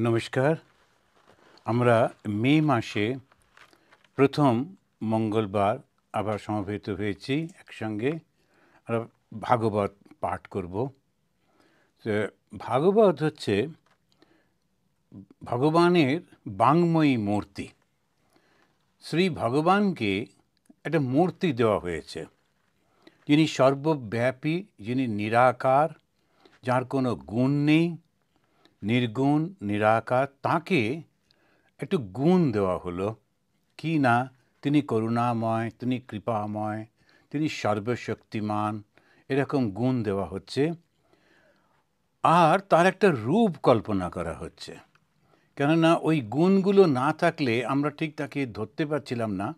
নমস্কার। আমরা মে মাসে প্রথম মঙ্গলবার আবার সমবেত হয়েছি একসঙ্গে। আমরা ভাগবত পাঠ করব। তো ভাগবত হচ্ছে ভগবানের বাংময়ী মূর্তি। শ্রী ভগবানকে একটা মূর্তি দেওয়া হয়েছে, যিনি সর্বব্যাপী, যিনি নিরাকার, যার কোনো গুণ নেই, নির্গুণ নিরাকার। তাকে একটু গুণ দেওয়া হলো, কি না তিনি করুণাময়, তিনি কৃপাময়, তিনি সর্বশক্তিমান, এরকম গুণ দেওয়া হচ্ছে। আর তার একটা রূপ কল্পনা করা হচ্ছে, কেননা ওই গুণগুলো না থাকলে আমরা ঠিক তাকে ধরতে পারছিলাম না,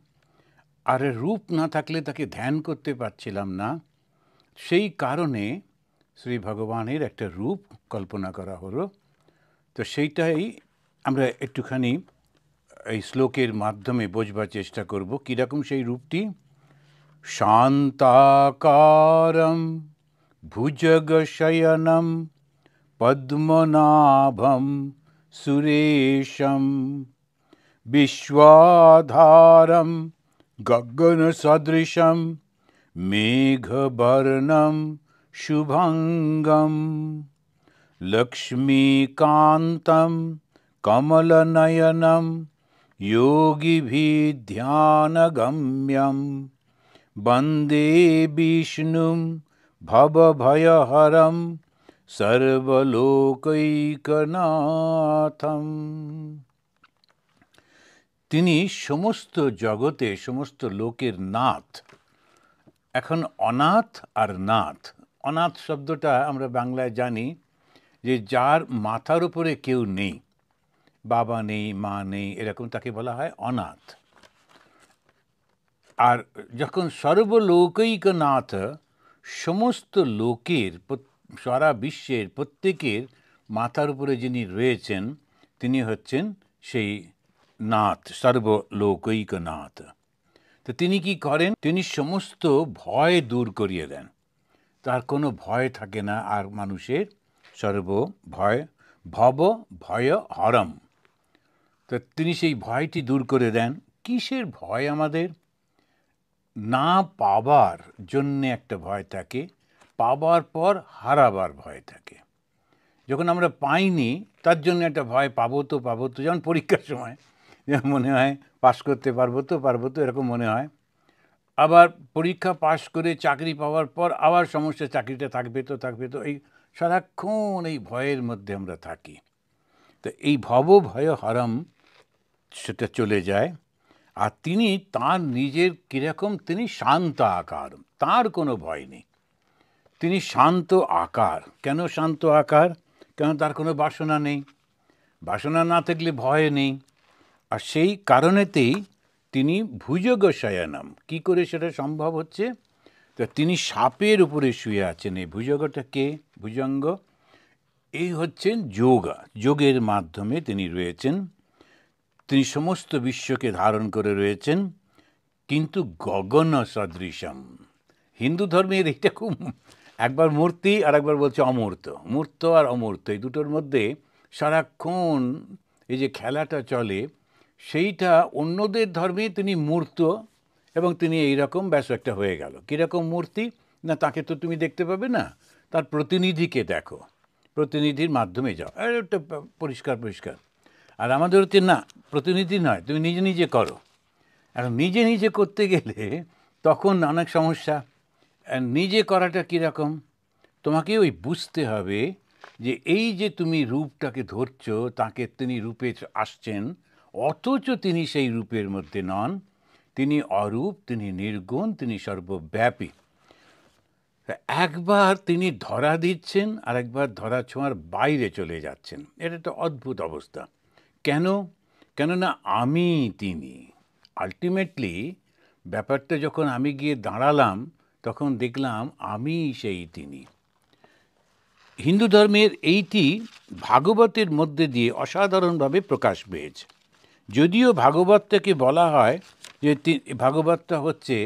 আর রূপ না থাকলে তাকে ধ্যান করতে পারছিলাম না। সেই কারণে শ্রী ভগবানের একটা রূপ কল্পনা করা হলো। তো সেইটাই আমরা একটুখানি এই শ্লোকের মাধ্যমে বোঝবার চেষ্টা করব, কীরকম সেই রূপটি। শান্তাকারম ভুজগশয়নম পদ্মনাভম সুরেশম বিশ্বাধারম গগনসদৃশম মেঘবর্ণম শুভঙ্গম লক্ষ্মীকান্তম কমলনয়নম योगिभिर्ध्यानगम्यं वन्दे विष्णुं भवभयहरं সর্বলোকৈকনাথম। তিনি সমস্ত জগতে, সমস্ত লোকের নাথ। এখন অনাথ আর নাথ, অনাথ শব্দটা আমরা বাংলায় জানি যে যার মাথার উপরে কেউ নেই, বাবা নেই, মা নেই, এরকম তাকে বলা হয় অনাথ। আর যখন সর্বলোকৈকনাথ, সমস্ত লোকের, সারা বিশ্বের প্রত্যেকের মাথার উপরে যিনি রয়েছেন, তিনি হচ্ছেন সেই নাথ, সর্বলোকৈকনাথ। তো তিনি কি করেন? তিনি সমস্ত ভয় দূর করিয়ে দেন। তার কোনো ভয় থাকে না আর মানুষের। সর্বভয় ভব ভয় হরম। তো তিনি সেই ভয়টি দূর করে দেন। কিসের ভয় আমাদের? না পাবার জন্যে একটা ভয় থাকে, পাবার পর হারাবার ভয় থাকে। যখন আমরা পাইনি তার জন্য একটা ভয়, পাবো তো পাবো তো, যেমন পরীক্ষার সময় মনে হয় পাশ করতে পারবো তো এরকম মনে হয়। আবার পরীক্ষা পাশ করে চাকরি পাওয়ার পর আবার সমস্যা, চাকরিটা থাকবে তো, এই সারাক্ষণ এই ভয়ের মধ্যে আমরা থাকি। তো এই ভব ভয় হরম সেটা চলে যায়। আর তিনি তার নিজের কীরকম, তিনি শান্ত আকার, তার কোনো ভয় নেই। তিনি শান্ত আকার। কেন শান্ত আকার? কেন তার কোনো বাসনা নেই। বাসনা না থাকলে ভয় নেই। আর সেই কারণেতেই তিনি ভুজগশয়নম। কি করে সেটা সম্ভব হচ্ছে? তো তিনি সাপের উপরে শুয়ে আছেন। এই ভুজগটা কে? ভুজঙ্গ, এই হচ্ছেন যোগা, যোগের মাধ্যমে তিনি রয়েছেন। তিনি সমস্ত বিশ্বকে ধারণ করে রয়েছেন, কিন্তু গগন সদৃশম। হিন্দু ধর্মের এটা খুব, একবার মূর্তি আর একবার বলছে অমূর্ত। মূর্ত আর অমূর্ত এই দুটোর মধ্যে সারাক্ষণ এই যে খেলাটা চলে, সেইটা অন্যদের ধর্মে তিনি মূর্ত এবং তিনি এইরকম ব্যাস একটা হয়ে গেল। কীরকম মূর্তি? না, তাকে তো তুমি দেখতে পাবে না, তার প্রতিনিধিকে দেখো, প্রতিনিধির মাধ্যমে যাও, একটা পরিষ্কার। আর আমাদের হচ্ছে না, প্রতিনিধি নয়, তুমি নিজে নিজে করো। এখন নিজে নিজে করতে গেলে তখন অনেক সমস্যা। নিজে করাটা কীরকম? তোমাকে ওই বুঝতে হবে যে এই যে তুমি রূপটাকে ধরছো, তাকে তিনি রূপে আসছেন, অথচ তিনি সেই রূপের মধ্যে নন। তিনি অরূপ, তিনি নির্গুণ, তিনি সর্বব্যাপী। একবার তিনি ধরা দিচ্ছেন আর একবার ধরা ছোঁয়ার বাইরে চলে যাচ্ছেন। এটা একটা অদ্ভুত অবস্থা। কেন? কেননা আমি তিনি। আলটিমেটলি ব্যাপারটা যখন আমি গিয়ে দাঁড়ালাম, তখন দেখলাম আমি সেই তিনি। হিন্দু ধর্মের এইটি ভাগবতের মধ্যে দিয়ে অসাধারণভাবে প্রকাশ পেয়েছে। যদিও ভাগবতটাকে বলা হয় যে ভাগবতটা হচ্ছে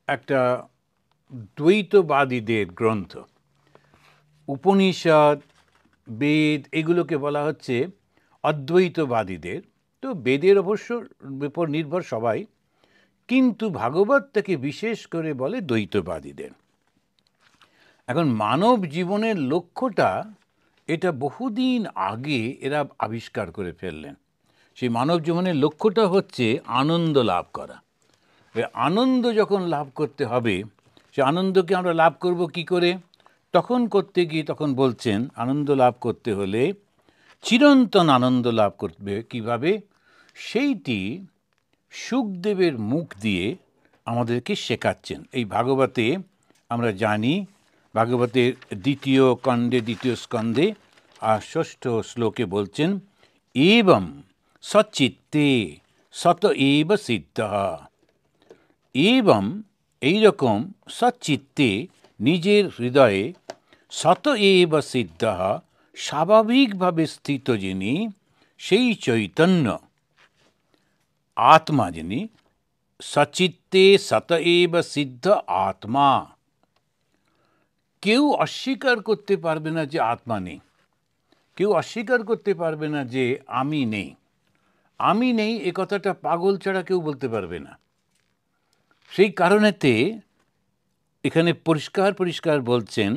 একটা দ্বৈতবাদীদের গ্রন্থ। উপনিষদ, বেদ, এগুলোকে বলা হচ্ছে অদ্বৈতবাদীদের, তো বেদের অবশ্য উপর নির্ভর সবাই, কিন্তু ভাগবত তাকে বিশেষ করে বলে দ্বৈতবাদীদের। এখন মানব জীবনের লক্ষ্যটা এটা বহুদিন আগে এরা আবিষ্কার করে ফেললেন। সেই মানব জীবনের লক্ষ্যটা হচ্ছে আনন্দ লাভ করা। আনন্দ যখন লাভ করতে হবে, সে আনন্দকে আমরা লাভ করব কি করে? তখন করতে গিয়ে তখন বলছেন আনন্দ লাভ করতে হলে চিরন্তন আনন্দ লাভ করবে কিভাবে, সেইটি শুকদেবের মুখ দিয়ে আমাদেরকে শেখাচ্ছেন। এই ভাগবতে আমরা জানি, ভাগবতের দ্বিতীয় খণ্ডে, দ্বিতীয় স্কন্ধে আর ষষ্ঠ শ্লোকে বলছেন, এবং সচিত্তে সত এব সিদ্ধ। এবং এইরকম সচিত্তে নিজের হৃদয়ে সত এব সিদ্ধ, স্বাভাবিকভাবে স্থিত যিনি, সেই চৈতন্য আত্মা যিনি, সচিত্তে সত এব সিদ্ধ আত্মা। কেউ অস্বীকার করতে পারবে না যে আত্মা নেই, কেউ অস্বীকার করতে পারবে না যে আমি নেই। আমি নেই এ কথাটা পাগল ছাড়া কেউ বলতে পারবে না। সেই কারণেতে এখানে পরিষ্কার পরিষ্কার বলছেন,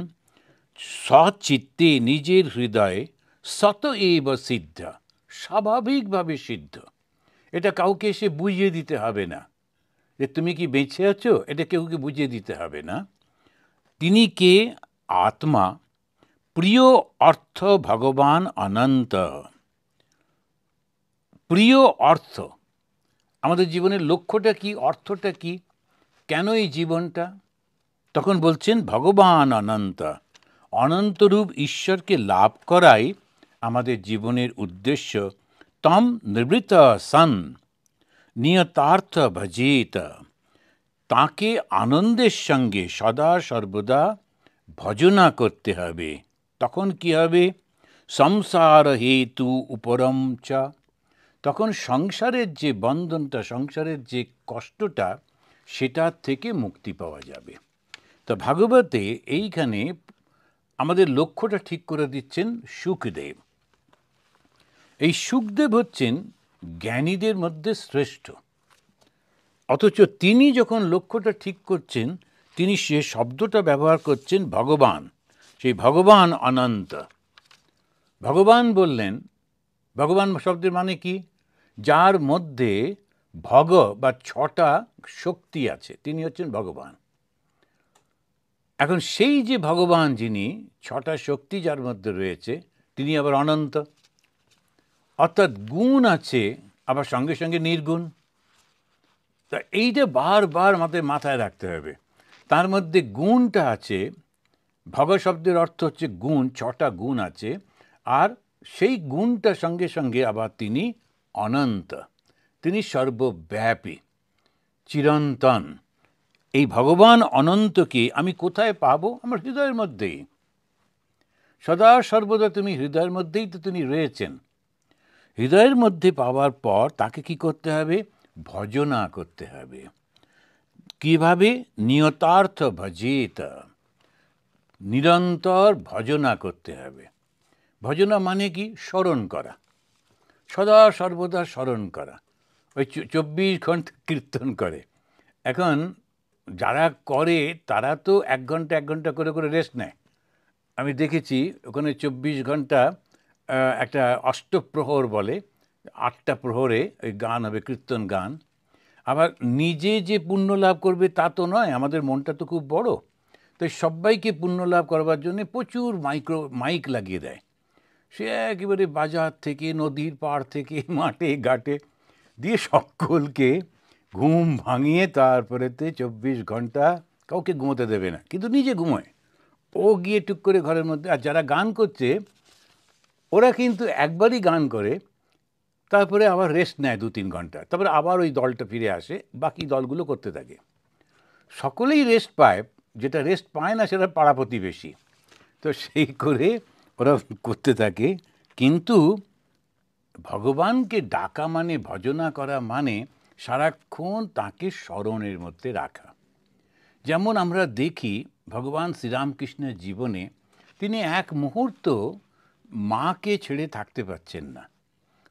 সচিত্তে নিজের হৃদয়ে সত এব সিদ্ধ, স্বাভাবিকভাবে সিদ্ধ। এটা কাউকে এসে বুঝিয়ে দিতে হবে না যে তুমি কি বেঁচে আছো, এটা কেউকে বুঝিয়ে দিতে হবে না। তিনি কে? আত্মা। প্রিয় অর্থ ভগবান অনন্ত। প্রিয় অর্থ, আমাদের জীবনের লক্ষ্যটা কি, অর্থটা কি, কেন এই জীবনটা? তখন বলছেন ভগবান অনন্ত। অনন্তরূপ ঈশ্বরকে লাভ করাই আমাদের জীবনের উদ্দেশ্য। তম নিবৃত সন নিয়তার্থ ভজেত। তাকে আনন্দের সঙ্গে সদা সর্বদা ভজনা করতে হবে। তখন কি হবে? সংসার হেতু উপরম চ। তখন সংসারের যে বন্ধনটা, সংসারের যে কষ্টটা, সেটার থেকে মুক্তি পাওয়া যাবে। তো ভাগবতে এইখানে আমাদের লক্ষ্যটা ঠিক করে দিচ্ছেন শুকদেব। এই শুকদেব হচ্ছেন জ্ঞানীদের মধ্যে শ্রেষ্ঠ, অথচ তিনি যখন লক্ষ্যটা ঠিক করছেন, তিনি সে শব্দটা ব্যবহার করছেন ভগবান। সেই ভগবান অনন্ত। ভগবান বললেন, ভগবান শব্দের মানে কি? যার মধ্যে ভগ বা ছটা শক্তি আছে, তিনি হচ্ছেন ভগবান। এখন সেই যে ভগবান যিনি, ছটা শক্তি যার মধ্যে রয়েছে, তিনি আবার অনন্ত। অর্থাৎ গুণ আছে, আবার সঙ্গে সঙ্গে নির্গুণ। তা এইটা বারবার আমাদের মাথায় রাখতে হবে। তার মধ্যে গুণটা আছে, ভগ শব্দের অর্থ হচ্ছে গুণ, ছটা গুণ আছে, আর সেই গুণটা সঙ্গে সঙ্গে আবার তিনি অনন্ত, তিনি সর্বব্যাপী, চিরন্তন। এই ভগবান অনন্তকে আমি কোথায় পাবো? আমার হৃদয়ের মধ্যেই। সদা সর্বদা তুমি হৃদয়ের মধ্যেই তো তিনি রয়েছেন। হৃদয়ের মধ্যে পাওয়ার পর তাকে কি করতে হবে? ভজনা করতে হবে। কিভাবে? নিয়তার্থ ভজেত, নিরন্তর ভজনা করতে হবে। ভজনা মানে কি? স্মরণ করা, সদা সর্বদা স্মরণ করা। ওই 24 ঘন্টা কীর্তন করে। এখন যারা করে তারা তো 1 ঘন্টা 1 ঘন্টা করে করে রেস্ট নেয়। আমি দেখেছি ওখানে 24 ঘন্টা একটা অষ্টপ্রহর বলে, 8টা প্রহরে ওই গান হবে, কীর্তন গান। আবার নিজে যে পুণ্য লাভ করবে তা তো নয়, আমাদের মনটা তো খুব বড়, তাই সবাইকে পুণ্য লাভ করবার জন্য প্রচুর মাইক লাগিয়ে দেয়। সে একেবারে বাজার থেকে, নদীর পাড় থেকে, মাঠে ঘাটে দিয়ে সকলকে ঘুম ভাঙিয়ে তারপরেতে 24 ঘন্টা কাউকে ঘুমোতে দেবে না, কিন্তু নিজে ঘুমোয়। ও গিয়ে টুক করে ঘরের মধ্যে। আর যারা গান করছে ওরা কিন্তু একবারই গান করে, তারপরে আবার রেস্ট নেয় 2-3 ঘন্টা, তারপরে আবার ওই দলটা ফিরে আসে, বাকি দলগুলো করতে থাকে। সকলেই রেস্ট পায়, যেটা রেস্ট পায় না সেটা পাড়া প্রতিবেশী। তো সেই করে ওরা করতে থাকে। কিন্তু ভগবানকে ডাকা মানে, ভজনা করা মানে সারাক্ষণ তাকে স্মরণের মধ্যে রাখা। যেমন আমরা দেখি ভগবান শ্রীরামকৃষ্ণের জীবনে তিনি এক মুহূর্ত মাকে ছেড়ে থাকতে পারছেন না।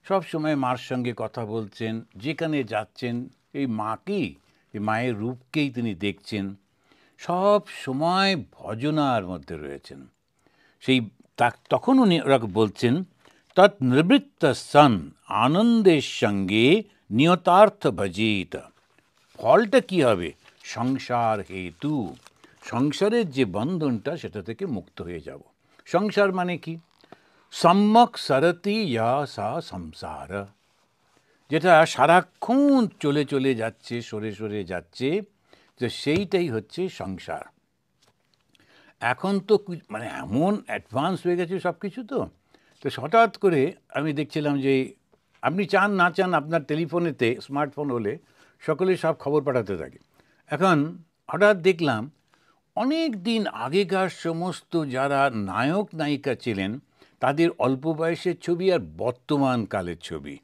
সব সময় মার সঙ্গে কথা বলছেন, যেখানে যাচ্ছেন এই মাকেই, এই মায়ের রূপকেই তিনি দেখছেন, সব সময় ভজনার মধ্যে রয়েছেন। সেই তখন উনি ওরা বলছেন, তৎ নিবৃত্ত সন আনন্দের সঙ্গে নিয়তার্থ ভজিত। ফলটা কি হবে? সংসার হেতু, সংসারের যে বন্ধনটা সেটা থেকে মুক্ত হয়ে যাব। সংসার মানে কি? সম্যক সরতি ইয়া সা সংসার, যেটা সারাক্ষণ চলে চলে যাচ্ছে, সরে সরে যাচ্ছে, তো সেইটাই হচ্ছে সংসার। এখন তো মানে এমন অ্যাডভান্স হয়ে গেছে সব কিছু, তো হঠাৎ করে আমি দেখছিলাম যে আপনি চান না চান আপনার টেলিফোনেতে, স্মার্টফোন হলে সকলে সব খবর পাঠাতে থাকে। এখন হঠাৎ দেখলাম অনেক দিন আগেকার সমস্ত যারা নায়ক নায়িকা ছিলেন তাদের অল্প বয়সের ছবি আর বর্তমান কালের ছবি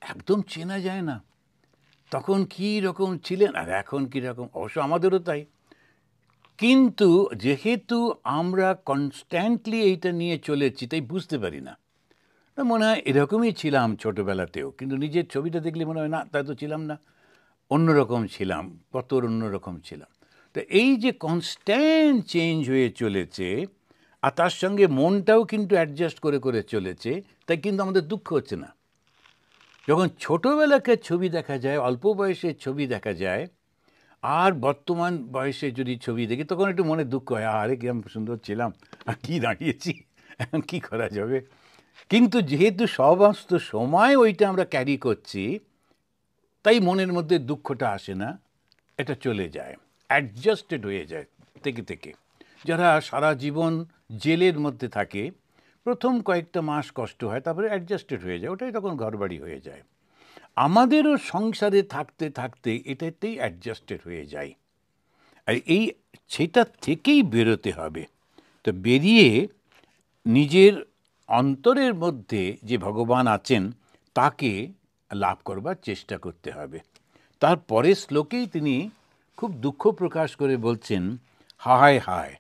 একদম চেনা যায় না। তখন কী রকম ছিলেন আর এখন কী রকম, অবশ্য আমাদেরও তাই। কিন্তু যেহেতু আমরা কনস্ট্যান্টলি এইটা নিয়ে চলেছি, তাই বুঝতে পারি না। মনে হয় এরকমই ছিলাম ছোটোবেলাতেও, কিন্তু নিজের ছবিটা দেখলে মনে হয় না, তাই তো ছিলাম না, অন্যরকম ছিলাম, কত অন্যরকম ছিলাম। তো এই যে কনস্ট্যান্ট চেঞ্জ হয়ে চলেছে, আর তার সঙ্গে মনটাও কিন্তু অ্যাডজাস্ট করে করে চলেছে, তাই কিন্তু আমাদের দুঃখ হচ্ছে না। যখন ছোটোবেলাকার ছবি দেখা যায়, অল্প বয়সের ছবি দেখা যায়, আর বর্তমান বয়সে যদি ছবি দেখি, তখন একটু মনে দুঃখ হয়, আরে কিরম সুন্দর ছিলাম, আর কী দাঁড়িয়েছি, এখন কী করা যাবে। কিন্তু যেহেতু সমস্ত সময় ওইটা আমরা ক্যারি করছি, তাই মনের মধ্যে দুঃখটা আসে না, এটা চলে যায়, অ্যাডজাস্টেড হয়ে যায় থেকে থেকে। যারা সারা জীবন জেলের মধ্যে থাকে, প্রথম কয়েকটা মাস কষ্ট হয়, তারপরে অ্যাডজাস্টেড হয়ে যায়, ওটাই তখন ঘরবাড়ি হয়ে যায়। আমাদেরও সংসারে থাকতে থাকতে এটাতেই অ্যাডজাস্টেড হয়ে যায়। আর এই সেটা থেকেই বেরোতে হবে। তো বেরিয়ে নিজের অন্তরের মধ্যে যে ভগবান আছেন তাকে লাভ করবার চেষ্টা করতে হবে। তার পরের শ্লোকেই তিনি খুব দুঃখ প্রকাশ করে বলছেন, হায় হায়,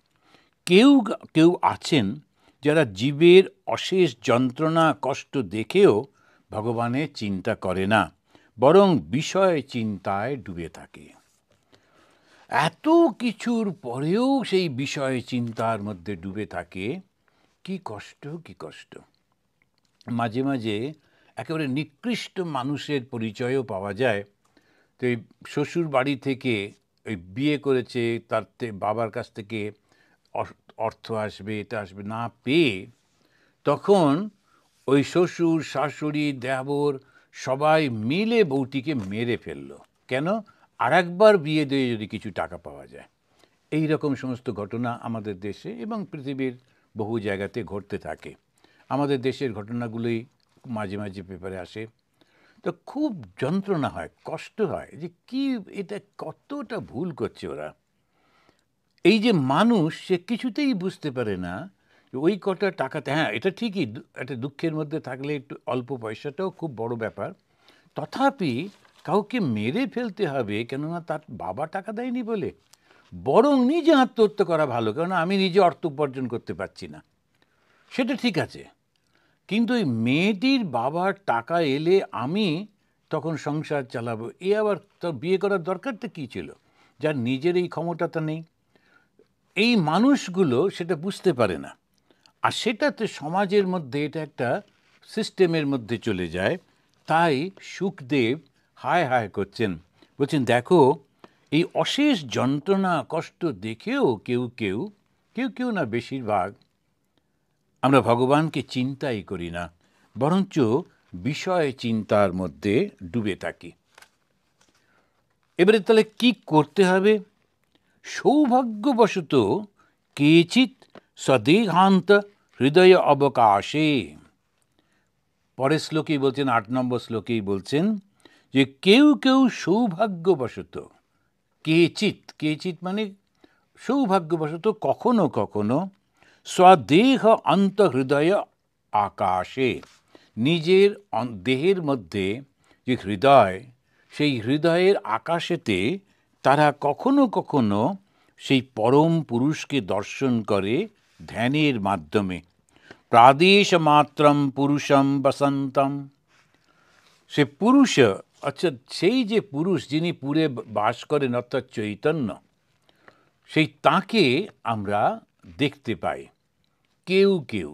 কেউ কেউ আছেন যারা জীবের অশেষ যন্ত্রণা কষ্ট দেখেও ভগবানের চিন্তা করে না, বরং বিষয় চিন্তায় ডুবে থাকে। এত কিছুর পরেও সেই বিষয় চিন্তার মধ্যে ডুবে থাকে, কি কষ্ট, কি কষ্ট। মাঝে মাঝে একেবারে নিকৃষ্ট মানুষের পরিচয়ও পাওয়া যায়। তো এই শ্বশুর বাড়ি থেকে ওই বিয়ে করেছে, তার বাবার কাছ থেকে অর্থ আসবে, এটা আসবে না পেয়ে, তখন ওই শ্বশুর শাশুড়ি দেওর সবাই মিলে বউটিকে মেরে ফেললো। কেন? আর একবার বিয়ে দিয়ে যদি কিছু টাকা পাওয়া যায়। এই রকম সমস্ত ঘটনা আমাদের দেশে এবং পৃথিবীর বহু জায়গাতে ঘটতে থাকে। আমাদের দেশের ঘটনাগুলোই মাঝে মাঝে পেপারে আসে। তো খুব যন্ত্রণা হয়, কষ্ট হয়, যে কি এটা কতটা ভুল করছে ওরা। এই যে মানুষ, সে কিছুতেই বুঝতে পারে না ওই কটা টাকাতে, হ্যাঁ এটা ঠিকই, একটা দুঃখের মধ্যে থাকলে একটু অল্প পয়সাটাও খুব বড় ব্যাপার, তথাপি কাউকে মেরে ফেলতে হবে কেননা তার বাবা টাকা দেয়নি বলে? বরং নিজে আত্মহত্যা করা ভালো, কেননা আমি নিজে অর্থ উপার্জন করতে পারছি না। সেটা ঠিক আছে, কিন্তু ওই মেয়েটির বাবার টাকা এলে আমি তখন সংসার চালাবো, এ আবার তার বিয়ে করার দরকারটা কী ছিল, যার নিজের এই ক্ষমতাটা নেই। এই মানুষগুলো সেটা বুঝতে পারে না, আর সেটাতে সমাজের মধ্যে এটা একটা সিস্টেমের মধ্যে চলে যায়। তাই শুকদেব হায় হায় করছেন, বলছেন দেখো, এই অশেষ যন্ত্রণা কষ্ট দেখেও কেউ কেউ, কেউ কেউ না বেশিরভাগ, আমরা ভগবানকে চিন্তাই করি না, বরঞ্চ বিষয় চিন্তার মধ্যে ডুবে থাকি। এবারে তাহলে কি করতে হবে? সৌভাগ্যবশত কেচিৎ সদেহান্ত হৃদয় অবকাশে, পরের শ্লোকেই বলছেন, 8 নম্বর শ্লোকেই বলছেন যে কেউ কেউ সৌভাগ্যবশত, কেচিৎ, কেচিৎ মানে সৌভাগ্যবশত কখনো কখনো, স্বদেহ অন্তহৃদয় আকাশে, নিজের দেহের মধ্যে যে হৃদয়, সেই হৃদয়ের আকাশেতে তারা কখনো কখনো সেই পরম পুরুষকে দর্শন করে ধ্যানের মাধ্যমে। প্রাদেশ মাত্রম পুরুষম বসন্তম, সে পুরুষ, আচ্ছা সেই যে পুরুষ যিনি পুরে বাস করেন অর্থাৎ চৈতন্য, সেই তাকে আমরা দেখতে পাই। কেউ কেউ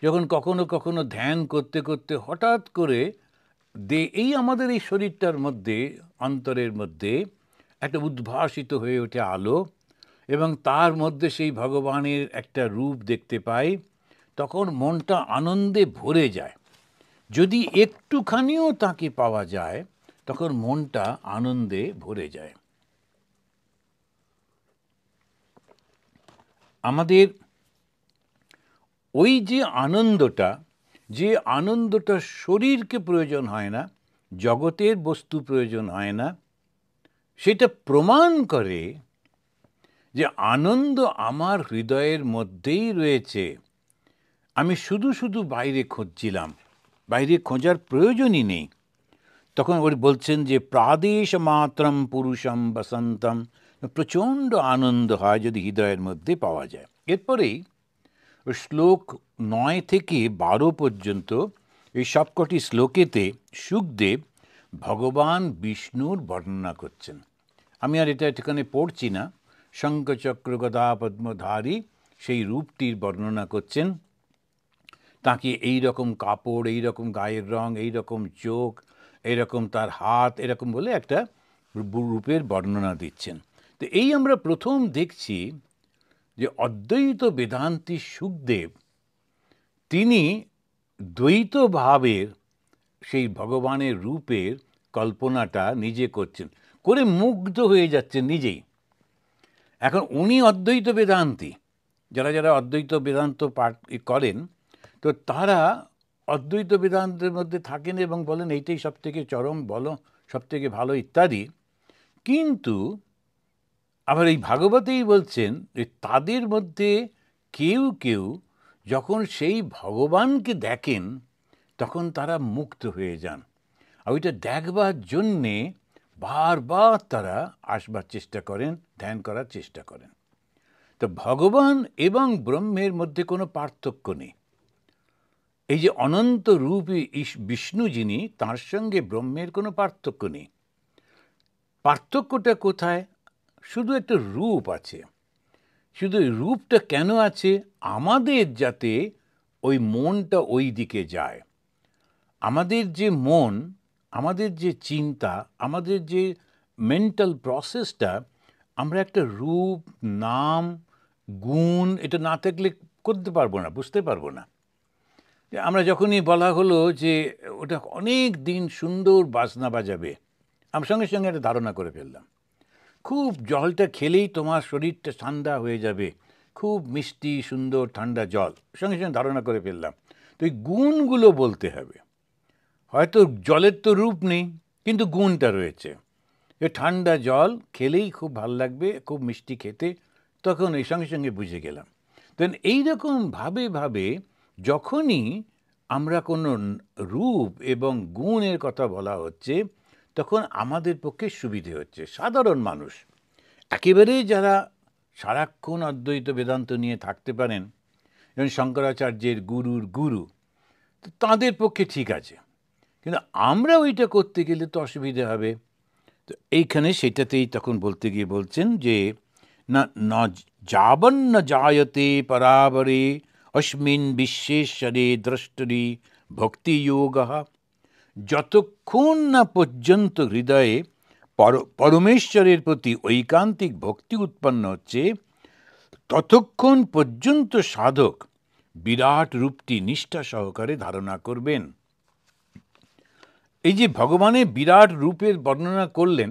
যখন কখনো কখনো ধ্যান করতে করতে হঠাৎ করে এই আমাদের এই শরীরটার মধ্যে, অন্তরের মধ্যে একটা উদ্ভাসিত হয়ে ওঠে আলো, এবং তার মধ্যে সেই ভগবানের একটা রূপ দেখতে পাই, তখন মনটা আনন্দে ভরে যায়। যদি একটুখানিও তাকে পাওয়া যায় তখন মনটা আনন্দে ভরে যায়। আমাদের ওই যে আনন্দটা শরীরকে প্রয়োজন হয় না, জগতের বস্তু প্রয়োজন হয় না, সেটা প্রমাণ করে যে আনন্দ আমার হৃদয়ের মধ্যেই রয়েছে। আমি শুধু শুধু বাইরে খুঁজছিলাম, বাইরে খোঁজার প্রয়োজনই নেই। তখন ওর বলছেন যে প্রাদেশ মাত্রম পুরুষম বসন্তম, প্রচণ্ড আনন্দ হয় যদি হৃদয়ের মধ্যে পাওয়া যায়। এরপরেই শ্লোক 9 থেকে 12 পর্যন্ত এই সবকটি শ্লোকেতে শুকদেব ভগবান বিষ্ণুর বর্ণনা করছেন। আমি আর এটা এখানে পড়ছি না। শঙ্খচক্র গদা পদ্মধারী সেই রূপটির বর্ণনা করছেন। তাকে এই রকম কাপড়, এই রকম গায়ের রং, এই রকম চোখ, এরকম তার হাত, এরকম বলে একটা রূপের বর্ণনা দিচ্ছেন। তো এই আমরা প্রথম দেখছি যে অদ্বৈত বেদান্তি শুকদেব তিনি দ্বৈত ভাবের সেই ভগবানের রূপের কল্পনাটা নিজে করছেন, করে মুগ্ধ হয়ে যাচ্ছেন নিজেই। এখন উনি অদ্বৈত বেদান্তি, যারা যারা অদ্বৈত বেদান্ত পাঠ করেন, তো তারা অদ্বৈত বেদান্তের মধ্যে থাকেন এবং বলেন এইটাই সব থেকে চরম, বলো সব থেকে ভালো ইত্যাদি। কিন্তু আবার এই ভাগবতেই বলছেন যে তাদের মধ্যে কেউ কেউ যখন সেই ভগবানকে দেখেন তখন তারা মুক্ত হয়ে যান, আর ওইটা দেখবার জন্যে বারবার তারা আসবার চেষ্টা করেন, ধ্যান করার চেষ্টা করেন। তো ভগবান এবং ব্রহ্মের মধ্যে কোনো পার্থক্য নেই। এই যে অনন্ত রূপী বিষ্ণু যিনি, তার সঙ্গে ব্রহ্মের কোনো পার্থক্য নেই। পার্থক্যটা কোথায়? শুধু একটা রূপ আছে। শুধু এই রূপটা কেন আছে? আমাদের যাতে ওই মনটা ওই দিকে যায়। আমাদের যে মন, আমাদের যে চিন্তা, আমাদের যে মেন্টাল প্রসেসটা, আমরা একটা রূপ, নাম, গুণ এটা না থাকলে করতে পারবো না, বুঝতে পারবো না। আমরা যখনই বলা হলো যে ওটা অনেক দিন সুন্দর বাজনা বাজাবে, আমি সঙ্গে সঙ্গে একটা ধারণা করে ফেললাম। খুব জলটা খেলেই তোমার শরীরটা ঠান্ডা হয়ে যাবে, খুব মিষ্টি সুন্দর ঠান্ডা জল, সঙ্গে সঙ্গে ধারণা করে ফেললাম। তো এই গুণগুলো বলতে হবে। হয়তো জলের তো রূপ নেই, কিন্তু গুণটা রয়েছে। এ ঠান্ডা জল খেলেই খুব ভাল লাগবে, খুব মিষ্টি খেতে, তখন এই সঙ্গে সঙ্গে বুঝে গেলাম। দেন এইরকম ভাবে ভাবে যখনই আমরা কোনো রূপ এবং গুণের কথা বলা হচ্ছে, তখন আমাদের পক্ষে সুবিধে হচ্ছে। সাধারণ মানুষ, একেবারে যারা সারাক্ষণ অদ্বৈত বেদান্ত নিয়ে থাকতে পারেন, যেমন শঙ্করাচার্যের গুরুর গুরু, তো তাদের পক্ষে ঠিক আছে। কিন্তু আমরা ওইটা করতে গেলে তো অসুবিধে হবে। তো এইখানে সেটাতেই তখন বলতে গিয়ে বলছেন যে না না যাবন্ন জায়তে পরাবরে অস্মিন বিশ্বেশ্বরে দ্রষ্টরি ভক্তিযোগ, যতক্ষণ না পর্যন্ত হৃদয়ে পরমেশ্বরের প্রতি ঐকান্তিক ভক্তি উৎপন্ন হচ্ছে, ততক্ষণ পর্যন্ত সাধক বিরাট রূপটি নিষ্ঠা সহকারে ধারণা করবেন। এই যে ভগবানের বিরাট রূপের বর্ণনা করলেন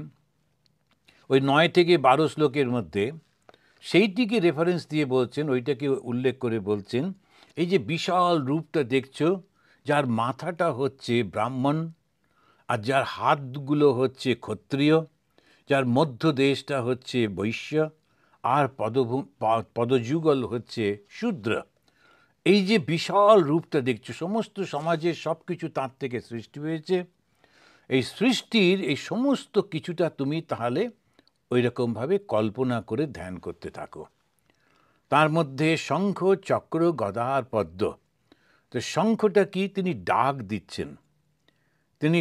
ওই 9 থেকে 12 শ্লোকের মধ্যে, সেইটিকে রেফারেন্স দিয়ে বলছেন, ওইটাকে উল্লেখ করে বলছেন, এই যে বিশাল রূপটা দেখছো, যার মাথাটা হচ্ছে ব্রাহ্মণ, আর যার হাতগুলো হচ্ছে ক্ষত্রিয়, যার মধ্য দেশটা হচ্ছে বৈশ্য, আর পদযুগল হচ্ছে শূদ্র। এই যে বিশাল রূপটা দেখছো, সমস্ত সমাজের সব কিছু তার থেকে সৃষ্টি হয়েছে। এই সৃষ্টির এই সমস্ত কিছুটা তুমি তাহলে ওই রকমভাবে কল্পনা করে ধ্যান করতে থাকো। তার মধ্যে শঙ্খ, চক্র, গদা আর পদ্ম। তো শঙ্খটা কি? তিনি ডাক দিচ্ছেন। তিনি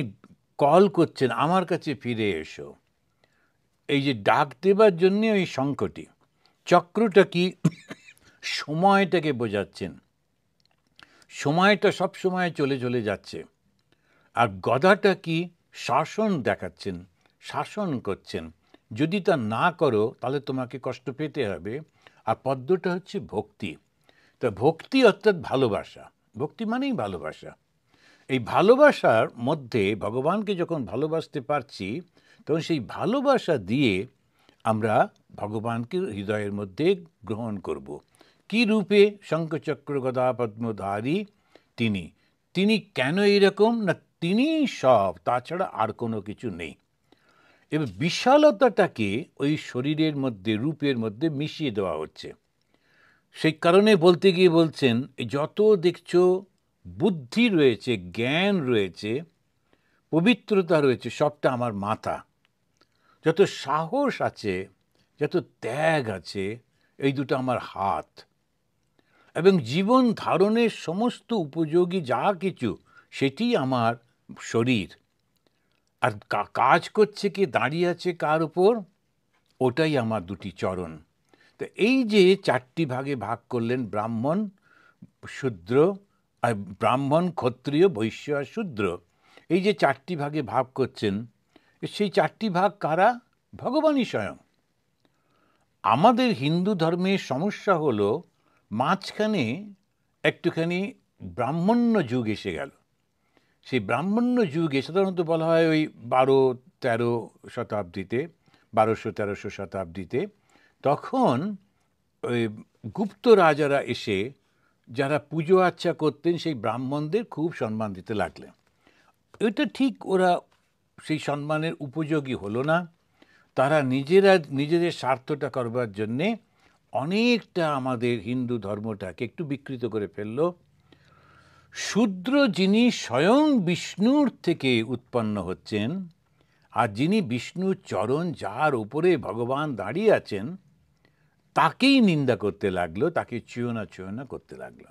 কল করছেন আমার কাছে ফিরে এসো। এই যে ডাক দেবার জন্য ওই শঙ্খটি, চক্রটা কি সময়টাকে বোঝাচ্ছেন, সময়টা সব সময় চলে চলে যাচ্ছে। আর গদাটা কি শাসন দেখাচ্ছেন, শাসন করছেন, যদি তা না করো তাহলে তোমাকে কষ্ট পেতে হবে। আর পদ্মটা হচ্ছে ভক্তি। তা ভক্তি অর্থাৎ ভালোবাসা, ভক্তি মানেই ভালোবাসা। এই ভালোবাসার মধ্যে ভগবানকে যখন ভালোবাসতে পারছি, তখন সেই ভালোবাসা দিয়ে আমরা ভগবানকে হৃদয়ের মধ্যে গ্রহণ করব। কি রূপে? শঙ্খচক্র গদা পদ্মধারী তিনি। তিনি কেন এরকম? না তিনি সব, তাছাড়া আর কোনো কিছু নেই। এবার বিশালতাটাকে ওই শরীরের মধ্যে, রূপের মধ্যে মিশিয়ে দেওয়া হচ্ছে। সেই কারণে বলতে গিয়ে বলছেন, যত দেখছো বুদ্ধি রয়েছে, জ্ঞান রয়েছে, পবিত্রতা রয়েছে, সবটা আমার মাথা। যত সাহস আছে, যত ত্যাগ আছে, এই দুটো আমার হাত। এবং জীবন ধারণের সমস্ত উপযোগী যা কিছু, সেটি আমার শরীর। আর কাজ করছে কে, দাঁড়িয়ে আছে কার উপর? ওটাই আমার দুটি চরণ। তো এই যে চারটি ভাগে ভাগ করলেন, ব্রাহ্মণ, শূদ্র, আর ব্রাহ্মণ, ক্ষত্রিয়, বৈশ্য আর শূদ্র, এই যে চারটি ভাগে ভাগ করছেন, সেই চারটি ভাগ কারা? ভগবানই স্বয়ং। আমাদের হিন্দু ধর্মের সমস্যা হলো মাঝখানে একটুখানি ব্রাহ্মণ্য যুগ এসে গেল। সেই ব্রাহ্মণ্য যুগে সাধারণত বলা হয় ওই 12-13 শতাব্দীতে, 1200-1300 শতাব্দীতে, তখন ওই গুপ্ত রাজারা এসে যারা পুজো আচ্ছা করতেন, সেই ব্রাহ্মণদের খুব সম্মান দিতে লাগলেন। এটা ঠিক ওরা সেই সম্মানের উপযোগী হলো না। তারা নিজেদের স্বার্থটা করবার জন্যে অনেকটা আমাদের হিন্দু ধর্মটাকে একটু বিকৃত করে ফেলল। শূদ্র যিনি স্বয়ং বিষ্ণুর থেকে উৎপন্ন হচ্ছেন, আর যিনি বিষ্ণুর চরণ, যার উপরে ভগবান দাঁড়িয়ে আছেন, তাকেই নিন্দা করতে লাগলো, তাকে ছুঁয়ো না করতে লাগলো।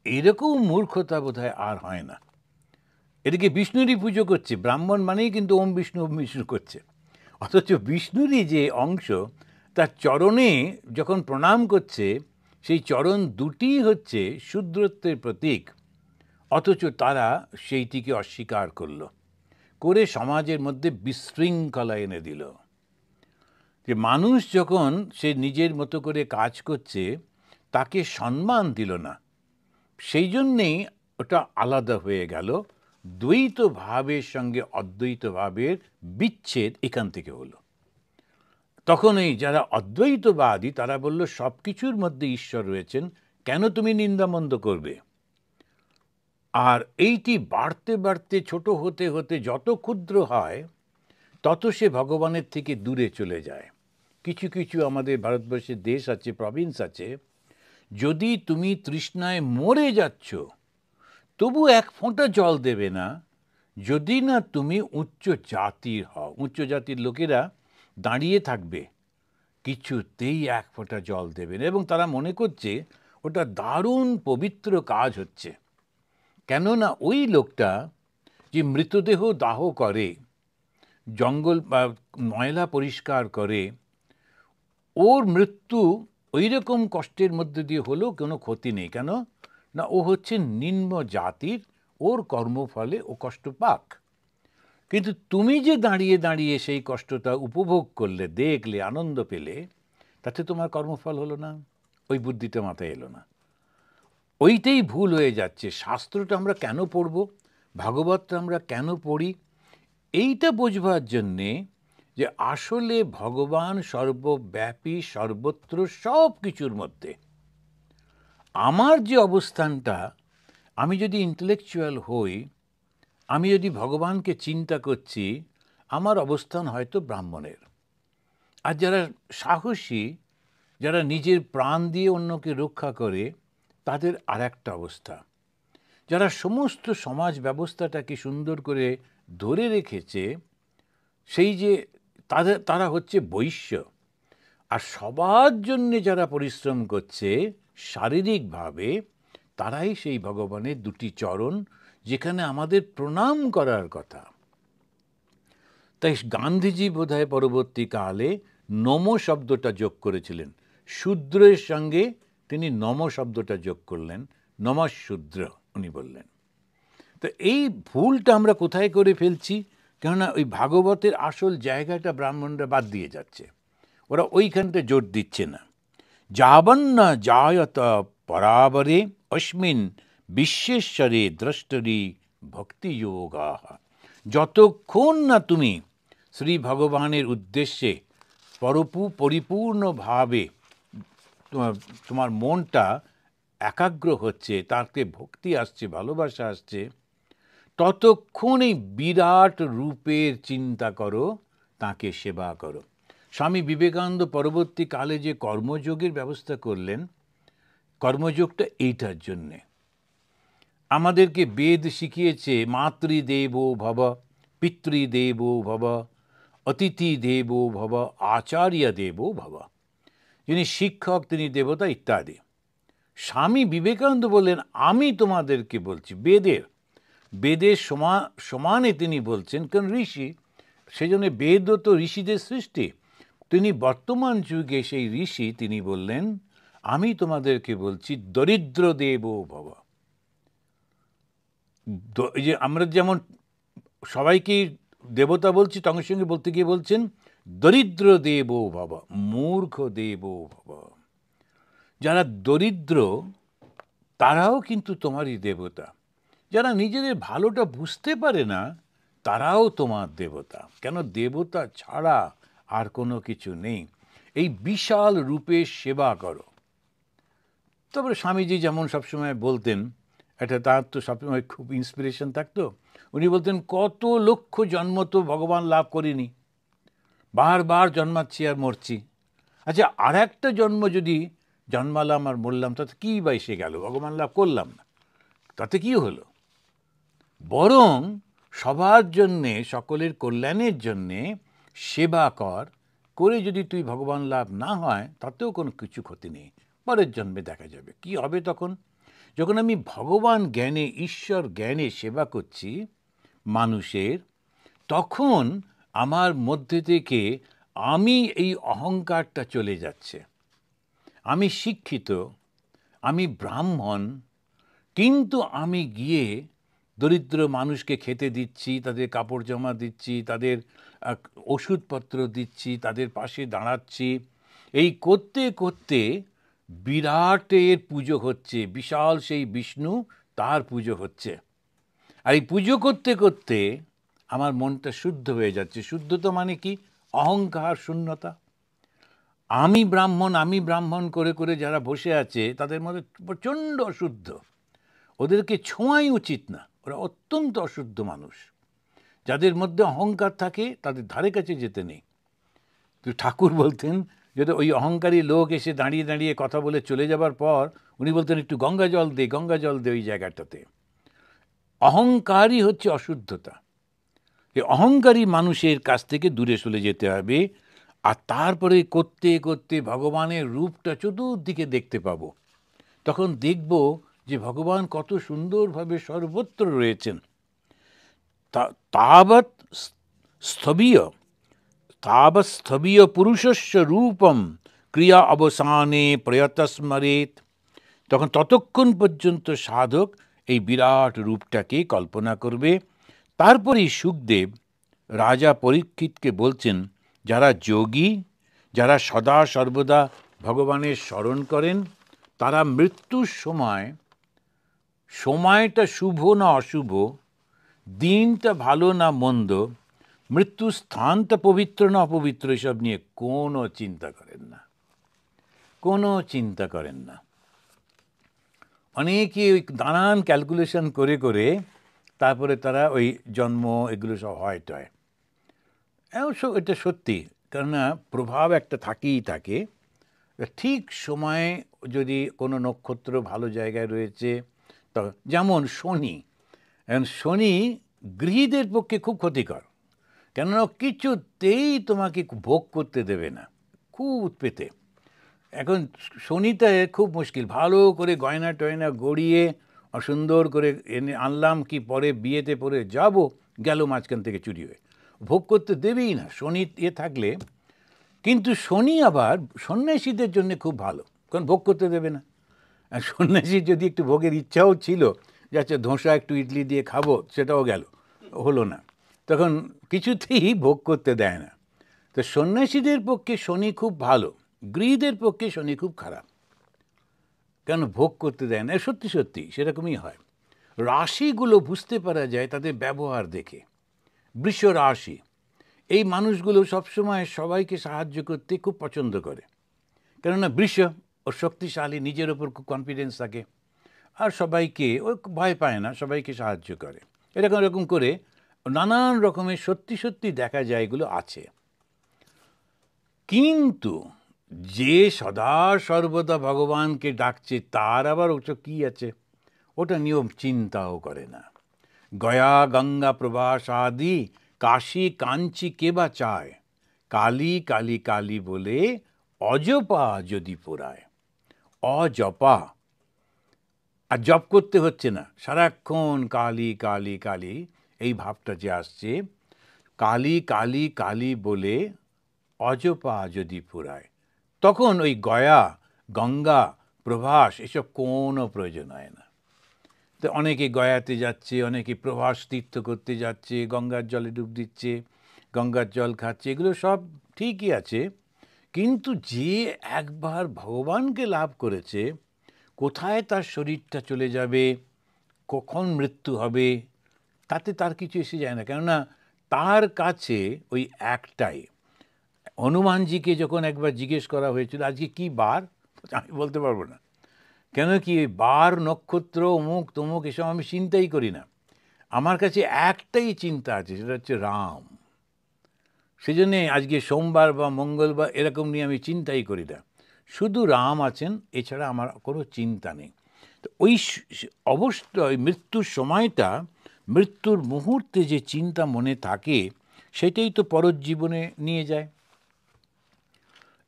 এরকম মূর্খতা বোধহয় আর হয় না। এদিকে বিষ্ণুরই পুজো করছে, ব্রাহ্মণ মানেই কিন্তু ওম বিষ্ণু করছে। অথচ বিষ্ণুরই যে অংশ, তার চরণে যখন প্রণাম করছে, সেই চরণ দুটি হচ্ছে শূদ্রত্বের প্রতীক। অথচ তারা সেইটিকে অস্বীকার করে সমাজের মধ্যে বিশৃঙ্খলা এনে দিল। যে মানুষ যখন সে নিজের মতো করে কাজ করছে, তাকে সম্মান দিল না। সেই জন্যেই ওটা আলাদা হয়ে গেল। দ্বৈত ভাবের সঙ্গে অদ্বৈত ভাবের বিচ্ছেদ এখান থেকে হলো। তখন এই যারা অদ্বৈতবাদী, তারা বলল সব কিছুর মধ্যে ঈশ্বর রয়েছেন, কেন তুমি নিন্দামন্দ করবে? আর এইটি বাড়তে বাড়তে, ছোট হতে হতে যত ক্ষুদ্র হয়, তত সে ভগবানের থেকে দূরে চলে যায়। কিছু কিছু আমাদের ভারতবর্ষের দেশ আছে, প্রভিন্স আছে, যদি তুমি তৃষ্ণায় মরে যাচ্ছ, তবু এক ফোঁটা জল দেবে না, যদি না তুমি উচ্চ জাতির হও। উচ্চ জাতির লোকেরা দাঁড়িয়ে থাকবে, কিছুতেই এক ফোঁটা জল দেবে না, এবং তারা মনে করছে ওটা দারুণ পবিত্র কাজ হচ্ছে। কেননা ওই লোকটা যে মৃতদেহ দাহ করে, জঙ্গল বা ময়লা পরিষ্কার করে, ওর মৃত্যু ওই রকম কষ্টের মধ্যে দিয়ে হলেও কোনো ক্ষতি নেই। কেন না, ও হচ্ছে নিম্ন জাতির, ওর কর্মফলে ও কষ্ট পাক। কিন্তু তুমি যে দাঁড়িয়ে দাঁড়িয়ে সেই কষ্টটা উপভোগ করলে, দেখলে, আনন্দ পেলে, তাতে তোমার কর্মফল হলো না, ওই বুদ্ধিটা মাথায় এলো না। ওইটাই ভুল হয়ে যাচ্ছে। শাস্ত্রটা আমরা কেন পড়ব, ভাগবতটা আমরা কেন পড়ি? এইটা বোঝবার জন্যে যে আসলে ভগবান সর্বব্যাপী, সর্বত্র, সব কিছুর মধ্যে। আমার যে অবস্থানটা, আমি যদি ইন্টেলেকচুয়াল হই, আমি যদি ভগবানকে চিন্তা করছি, আমার অবস্থান হয়তো ব্রাহ্মণের। আর যারা সাহসী, যারা নিজের প্রাণ দিয়ে অন্যকে রক্ষা করে, তাদের আর একটা অবস্থা। যারা সমস্ত সমাজ ব্যবস্থাটাকে সুন্দর করে ধরে রেখেছে, সেই যে তারা হচ্ছে বৈশ্য। আর সবার জন্যে যারা পরিশ্রম করছে শারীরিকভাবে, তারাই সেই ভগবানের দুটি চরণ, যেখানে আমাদের প্রণাম করার কথা। তাই গান্ধীজি বোধহয় পরবর্তীকালে নম শব্দটা যোগ করেছিলেন, শূদ্রের সঙ্গে তিনি নম শব্দটা যোগ করলেন, নমঃশূদ্র উনি বললেন। তো এই ভুলটা আমরা কোথায় করে ফেলছি? কেননা ওই ভাগবতের আসল জায়গাটা ব্রাহ্মণরা বাদ দিয়ে যাচ্ছে, ওরা ওইখানটা জোর দিচ্ছে না। যাবন্ন জায়ত পরাবরে অস্মিন বিশ্বেশ্বরে দ্রষ্টরি ভক্তিযোগা, যতক্ষণ না তুমি শ্রী ভগবানের উদ্দেশ্যে পরিপূর্ণভাবে তোমার মনটা একাগ্র হচ্ছে, তাকে ভক্তি আসছে, ভালোবাসা আসছে, ততক্ষণ এই বিরাট রূপের চিন্তা করো, তাকে সেবা করো। স্বামী বিবেকানন্দ পরবর্তীকালে যে কর্মযোগের ব্যবস্থা করলেন, কর্মযোগটা এইটার জন্যে। আমাদেরকে বেদ শিখিয়েছে মাতৃদেব ভব, পিতৃদেব ভব, অতিথি দেব ভব, আচার্য দেব ভব। যিনি শিক্ষক তিনি দেবতা ইত্যাদি। স্বামী বিবেকানন্দ বললেন আমি তোমাদেরকে বলছি, বেদের সমানে তিনি বলছেন, কারণ ঋষি, সেজন্য বেদও তো ঋষিদের সৃষ্টি। তিনি বর্তমান যুগে সেই ঋষি, তিনি বললেন আমি তোমাদেরকে বলছি দরিদ্র দেব ভব। যে আমরা যেমন সবাইকে দেবতা বলছি, সঙ্গে সঙ্গে বলতে গিয়ে বলছেন দরিদ্র দেব ভব, মূর্খ দেব ভব। যারা দরিদ্র তারাও কিন্তু তোমারই দেবতা। যারা নিজেদের ভালোটা বুঝতে পারে না তারাও তোমার দেবতা। কেন? দেবতা ছাড়া আর কোনো কিছু নেই। এই বিশাল রূপের সেবা করো। তারপরে স্বামীজি যেমন সবসময় বলতেন, এটা তার তো সবসময় খুব ইন্সপিরেশন থাকতো, উনি বলতেন কত লক্ষ জন্ম তো ভগবান লাভ করিনি, বারবার জন্মাচ্ছি আর মরছি। আচ্ছা, আর একটা জন্ম যদি জন্মালাম আর মরলাম, তাতে কী বা এসে গেল? ভগবান লাভ করলাম না, তাতে কি হলো? বরং সবার জন্যে, সকলের কল্যাণের জন্যে সেবা করে যদি তুই ভগবান লাভ না হয় তাতেও কোনো কিছু ক্ষতি নেই, পরের জন্মে দেখা যাবে কি হবে। তখন যখন আমি ভগবান জ্ঞানে, ঈশ্বর জ্ঞানে সেবা করছি মানুষের, তখন আমার মধ্যে থেকে আমি এই অহংকারটা চলে যাচ্ছে। আমি শিক্ষিত, আমি ব্রাহ্মণ, কিন্তু আমি গিয়ে দরিদ্র মানুষকে খেতে দিচ্ছি, তাদের কাপড় জামা দিচ্ছি, তাদের ওষুধপত্র দিচ্ছি, তাদের পাশে দাঁড়াচ্ছি। এই করতে করতে বিরাটের পুজো হচ্ছে, বিশাল সেই বিষ্ণু, তার পুজো হচ্ছে। আর এই পুজো করতে করতে আমার মনটা শুদ্ধ হয়ে যাচ্ছে। শুদ্ধতা মানে কি? অহংকার শূন্যতা। আমি ব্রাহ্মণ করে করে যারা বসে আছে তাদের মধ্যে প্রচণ্ড অশুদ্ধ, ওদেরকে ছোঁয়াই উচিত না, ওরা অত্যন্ত অশুদ্ধ মানুষ। যাদের মধ্যে অহংকার থাকে তাদের ধারে কাছে যেতে নেই। তো ঠাকুর বলতেন, যদি ওই অহংকারী লোক এসে দাঁড়িয়ে দাঁড়িয়ে কথা বলে চলে যাবার পর উনি বলতেন একটু গঙ্গা জল দে ওই জায়গাটাতে। অহংকারই হচ্ছে অশুদ্ধতা। এই অহংকারী মানুষের কাছ থেকে দূরে চলে যেতে হবে। আর তারপরে করতে করতে ভগবানের রূপটা চতুর্দিকে দেখতে পাবো। তখন দেখব যে ভগবান কত সুন্দরভাবে সর্বত্র রয়েছেন। তাবৎ স্থবীয় পুরুষস্য রূপম ক্রিয়া অবসানে প্রয়তস্মরেত। তখন ততক্ষণ পর্যন্ত সাধক এই বিরাট রূপটাকে কল্পনা করবে। তারপরেই সুখদেব রাজা পরীক্ষিতকে বলছেন, যারা যোগী, যারা সদা সর্বদা ভগবানের স্মরণ করেন, তারা মৃত্যুর সময়টা শুভ না অশুভ, দিনটা ভালো না মন্দ, মৃত্যুর স্থানটা পবিত্র না অপবিত্র, এসব নিয়ে কোনো চিন্তা করেন না। অনেকে ওই নানান ক্যালকুলেশন করে করে তারপরে তারা ওই জন্ম এগুলো সব হয়। এটা সত্যি, কেননা প্রভাব একটা থাকেই থাকে। ঠিক সময়ে যদি কোনো নক্ষত্র ভালো জায়গায় রয়েছে, যেমন শনি গৃহীদের পক্ষে খুব ক্ষতিকর, কেননা কিছুতেই তোমাকে ভোগ করতে দেবে না, খুব উৎপেতে। এখন শনিতে খুব মুশকিল, ভালো করে গয়না টয়না গড়িয়ে সুন্দর করে এনে আনলাম, কি পরে বিয়েতে পরে যাব, গেল মাঝখান থেকে চুরি হয়ে। ভোগ করতে দেবেই না শনি থাকলে। কিন্তু শনি আবার সন্ন্যাসীদের জন্য খুব ভালো, কারণ ভোগ করতে দেবে না। আর সন্ন্যাসীর যদি একটু ভোগের ইচ্ছাও ছিল, যে আচ্ছা ধোসা একটু ইডলি দিয়ে খাবো, সেটাও গেল, হলো না, তখন কিছুতেই ভোগ করতে দেয় না। তো সন্ন্যাসীদের পক্ষে শনি খুব ভালো, গৃহীদের পক্ষে শনি খুব খারাপ, কেন ভোগ করতে দেয় না। সত্যি সত্যি সেরকমই হয়। রাশিগুলো বুঝতে পারা যায় তাদের ব্যবহার দেখে। বৃষ রাশি, এই মানুষগুলো সবসময় সবাইকে সাহায্য করতে খুব পছন্দ করে, কেননা বৃষ ও শক্তিশালী, নিজের ওপর খুব কনফিডেন্স থাকে, আর সবাইকে ও ভয় পায় না, সবাইকে সাহায্য করে। এরকম এরকম করে নানান রকমের সত্যি সত্যি দেখা যায় এগুলো আছে। কিন্তু যে সদা সর্বদা ভগবানকে ডাকছে, তার আবার ওটা কি আছে, ওটা নিয়ম চিন্তাও করে না। গয়া গঙ্গা প্রবাস আদি কাশী কাঞ্চি কে বা চায়, কালী কালী কালী বলে অজপা যদি পোড়ায়। অজপা, আর জপ করতে হচ্ছে না, সারাক্ষণ কালী কালী কালী এই ভাবটা যে আসছে, কালী কালী কালী বলে অজপা যদি পুরায়, তখন ওই গয়া গঙ্গা প্রভাস এসব কোনো প্রয়োজন হয় না। তো অনেকে গয়াতে যাচ্ছে, অনেকে প্রভাস তীর্থ করতে যাচ্ছে, গঙ্গার জলে ডুব দিচ্ছে, গঙ্গার জল খাচ্ছে, এগুলো সব ঠিকই আছে। কিন্তু যে একবার ভগবানকে লাভ করেছে, কোথায় তার শরীরটা চলে যাবে, কখন মৃত্যু হবে, তাতে তার কিছু এসে যায় না। কেননা তার কাছে ওই একটাই। হনুমানজিকে যখন একবার জিজ্ঞেস করা হয়েছিল আজকে কি বার, আমি বলতে পারবো না, কেন কি বার নক্ষত্র অমুক তমুক এসব আমি চিন্তাই করি না, আমার কাছে একটাই চিন্তা আছে, সেটা হচ্ছে রাম। সেজন্যে আজকে সোমবার বা মঙ্গলবার এরকম নিয়ে আমি চিন্তাই করি না, শুধু রাম আছেন, এছাড়া আমার কোনো চিন্তা নেই। তো ওই অবশ্যই মৃত্যুর সময়টা, মৃত্যুর মুহূর্তে যে চিন্তা মনে থাকে, সেটাই তো পরজীবনে নিয়ে যায়।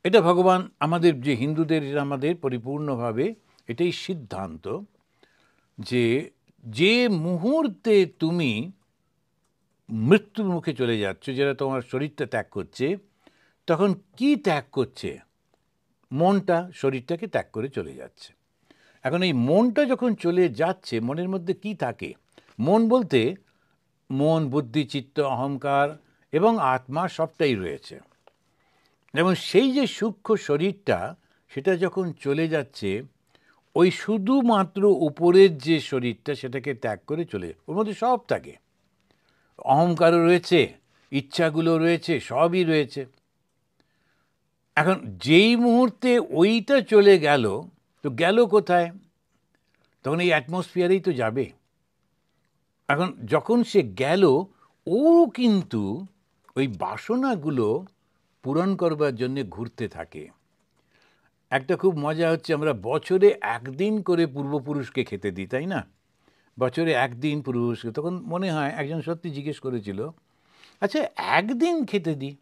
এটা ভগবান আমাদের, যে হিন্দুদের, আমাদের পরিপূর্ণভাবে এটাই সিদ্ধান্ত, যে যে মুহূর্তে তুমি মৃত্যুর মুখে চলে যাচ্ছ, যেটা তোমার শরীরটা ত্যাগ করছে, তখন কি ত্যাগ করছে? মনটা শরীরটাকে ত্যাগ করে চলে যাচ্ছে। এখন এই মনটা যখন চলে যাচ্ছে, মনের মধ্যে কি থাকে? মন বলতে মন, বুদ্ধি, চিত্ত, অহংকার এবং আত্মা সবটাই রয়েছে। এবং সেই যে সূক্ষ্ম শরীরটা, সেটা যখন চলে যাচ্ছে, ওই শুধুমাত্র উপরের যে শরীরটা, সেটাকে ত্যাগ করে চলে, ওর মধ্যে সব থাকে, অহংকারও রয়েছে, ইচ্ছাগুলো রয়েছে, সবই রয়েছে। এখন যেই মুহূর্তে ওইটা চলে গেল, তো গেল কোথায়? তখন এই অ্যাটমসফিয়ারেই তো যাবে। এখন যখন সে গেল, ও কিন্তু ওই বাসনাগুলো পূরণ করবার জন্য ঘুরতে থাকে। একটা খুব মজা হচ্ছে, আমরা বছরে একদিন করে পূর্বপুরুষকে খেতে দিই, তাই না? বছরে একদিন পূর্বপুরুষকে, তখন মনে হয়, একজন সত্যি জিজ্ঞেস করেছিল, আচ্ছা একদিন খেতে দিই,